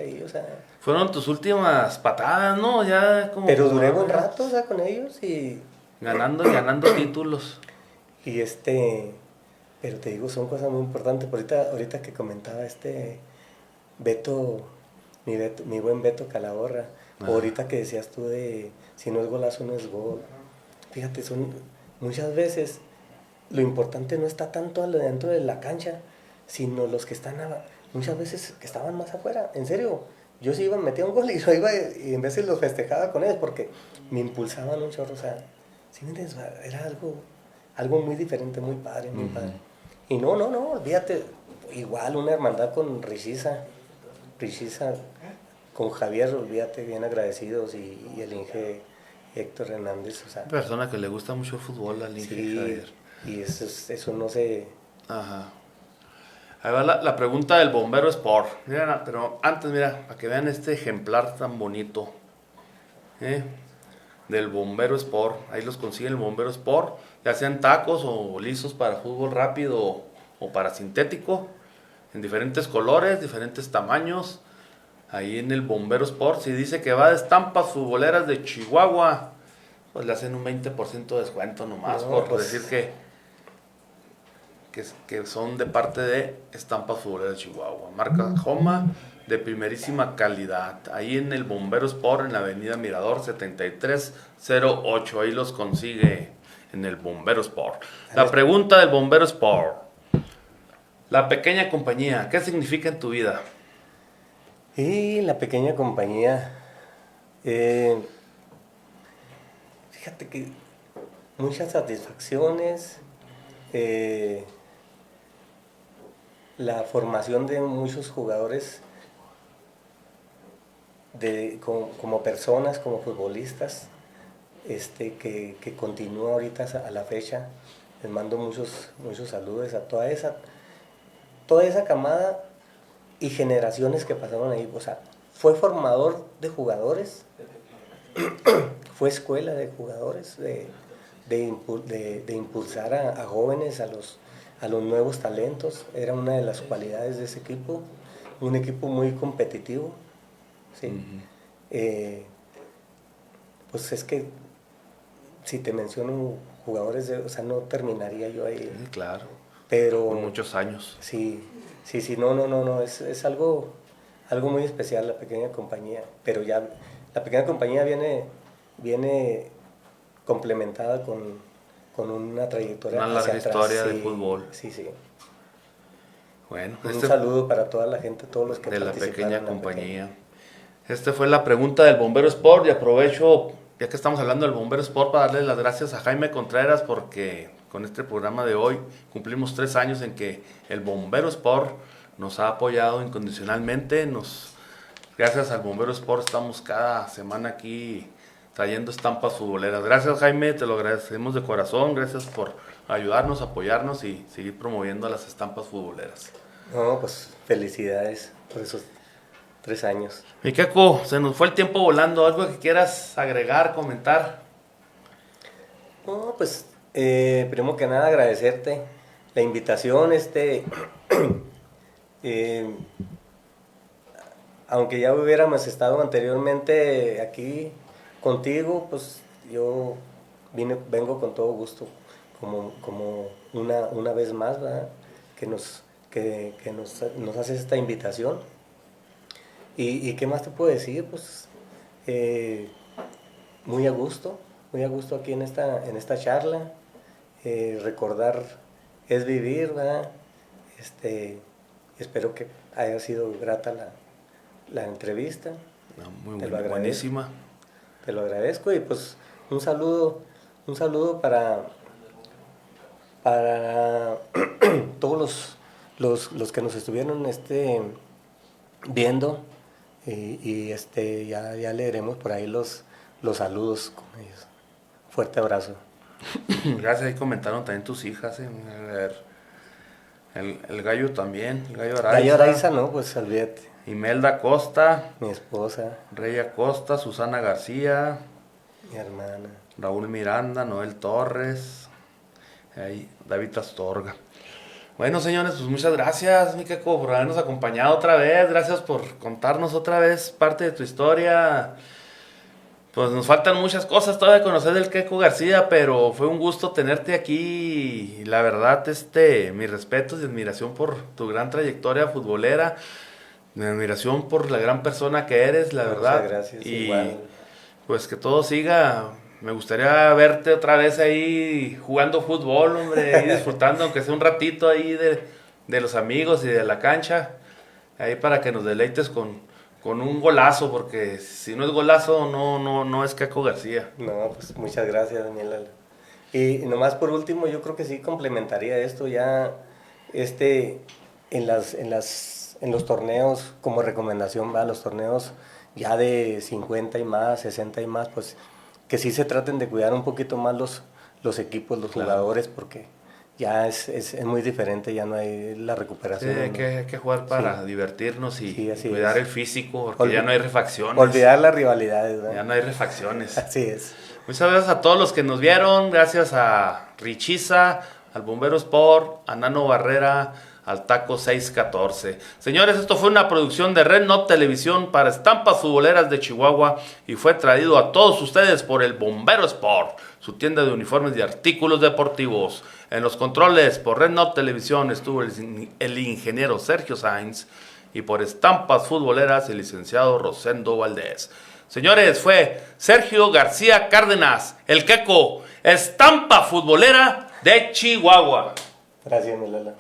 ahí, o sea. Fueron tus últimas patadas, ¿no? Ya como. Pero duré buen rato, o sea, con ellos y Ganando y ganando títulos. Y pero te digo, son cosas muy importantes. Ahorita que comentaba Beto, mi buen Beto Calahorra, o ahorita que decías tú de si no es golazo, no es gol. Fíjate, muchas veces lo importante no está tanto dentro de la cancha, sino los que están muchas veces que estaban más afuera. En serio, yo sí metía un gol y yo iba y en veces los festejaba con ellos porque me impulsaban un chorro. O sea, ¿sí me entiendes? Era algo muy diferente, muy padre, muy padre. Y no, olvídate, igual una hermandad con Richiza, con Javier, olvídate, bien agradecidos, y el Inge Héctor Hernández, o sea. Persona que le gusta mucho el fútbol al Inge Javier. Y eso no se... Ajá. Ahí va la pregunta del Bombero Sport. Mira, pero antes, mira, para que vean este ejemplar tan bonito. Del Bombero Sport. Ahí los consigue el Bombero Sport. Ya sean tacos o lisos para fútbol rápido o para sintético. En diferentes colores, diferentes tamaños. Ahí en el Bombero Sport. Si dice que va de estampas futboleras de Chihuahua, pues le hacen un 20% de descuento nomás. Por decir que son de parte de Estampas Futboleras de Chihuahua. Marca Joma de primerísima calidad. Ahí en el Bombero Sport, en la avenida Mirador 7308. Ahí los consigue en el Bombero Sport. La pregunta del Bombero Sport. La pequeña compañía, ¿qué significa en tu vida? Y la pequeña compañía, fíjate que muchas satisfacciones, la formación de muchos jugadores como personas, como futbolistas, que continúa ahorita a la fecha. Les mando muchos saludos a toda esa camada y generaciones que pasaron ahí. O sea, fue formador de jugadores, fue escuela de jugadores, de impulsar a jóvenes, a los nuevos talentos. Era una de las cualidades de ese equipo, un equipo muy competitivo, ¿sí? Pues es que si te menciono jugadores, o sea, no terminaría yo ahí. Sí, claro. Pero por muchos años. Sí, no, es algo muy especial la pequeña compañía, pero ya la pequeña compañía viene complementada con una trayectoria una larga historia de sí, fútbol. Sí. Bueno, un saludo para toda la gente, todos los que de la participaron pequeña en la compañía. Fue la pregunta del Bombero Sport y aprovecho, ya que estamos hablando del Bombero Sport, para darle las gracias a Jaime Contreras porque con este programa de hoy cumplimos 3 años en que el Bombero Sport nos ha apoyado incondicionalmente. Gracias al Bombero Sport estamos cada semana aquí trayendo estampas futboleras. Gracias, Jaime, te lo agradecemos de corazón. Gracias por ayudarnos, apoyarnos y seguir promoviendo las estampas futboleras. No, pues felicidades por esos 3 años. Mi Keko, se nos fue el tiempo volando. ¿Algo que quieras agregar, comentar? No, pues primero que nada agradecerte la invitación, aunque ya hubiéramos estado anteriormente aquí contigo, pues yo vengo con todo gusto, como una vez más, ¿verdad? Que nos haces esta invitación. ¿Y qué más te puedo decir? Pues muy a gusto aquí en esta charla. Recordar es vivir, ¿verdad? Espero que haya sido grata la entrevista. No, buenísima. Te lo agradezco y pues un saludo para todos los que nos estuvieron viendo y ya leeremos por ahí los saludos con ellos. Fuerte abrazo. Gracias, ahí comentaron también tus hijas. A ver, el gallo también, el gallo Araiza. Gallo Araiza, no, pues olvídate. Imelda Costa. Mi esposa. Rey Acosta, Susana García. Mi hermana. Raúl Miranda, Noel Torres. Ahí, David Astorga. Bueno, señores, pues muchas gracias, mi Keko, por habernos acompañado otra vez. Gracias por contarnos otra vez parte de tu historia. Pues nos faltan muchas cosas todavía de conocer del Queco García, pero fue un gusto tenerte aquí. Y la verdad, mis respetos y admiración por tu gran trayectoria futbolera, mi admiración por la gran persona que eres, la verdad. Muchas gracias, y igual. pues que todo siga. Me gustaría verte otra vez ahí jugando fútbol, hombre, ahí disfrutando, aunque sea un ratito ahí de los amigos y de la cancha, ahí para que nos deleites con un golazo, porque si no es golazo, no es Queco García. No, pues muchas gracias, Daniel. Y nomás por último, yo creo que sí complementaría esto ya, en los torneos, como recomendación, va, los torneos ya de 50 y más, 60 y más, pues que sí se traten de cuidar un poquito más los equipos, los jugadores, porque ya es muy diferente, ya no hay la recuperación. Sí, hay que jugar para divertirnos y cuidar el físico, porque ya no hay refacciones. Olvidar las rivalidades, ¿verdad? Ya no hay refacciones. Así es. Muchas gracias a todos los que nos vieron, gracias a Richiza, al Bombero Sport, a Nano Barrera, al Taco 614. Señores, esto fue una producción de Red Not Televisión para Estampas Futboleras de Chihuahua y fue traído a todos ustedes por el Bombero Sport, su tienda de uniformes y artículos deportivos. En los controles por Red Not Televisión estuvo el ingeniero Sergio Sainz y por Estampas Futboleras el licenciado Rosendo Valdés. Señores, fue Sergio García Cárdenas, el Queco, Estampa Futbolera de Chihuahua. Gracias, mi Lala.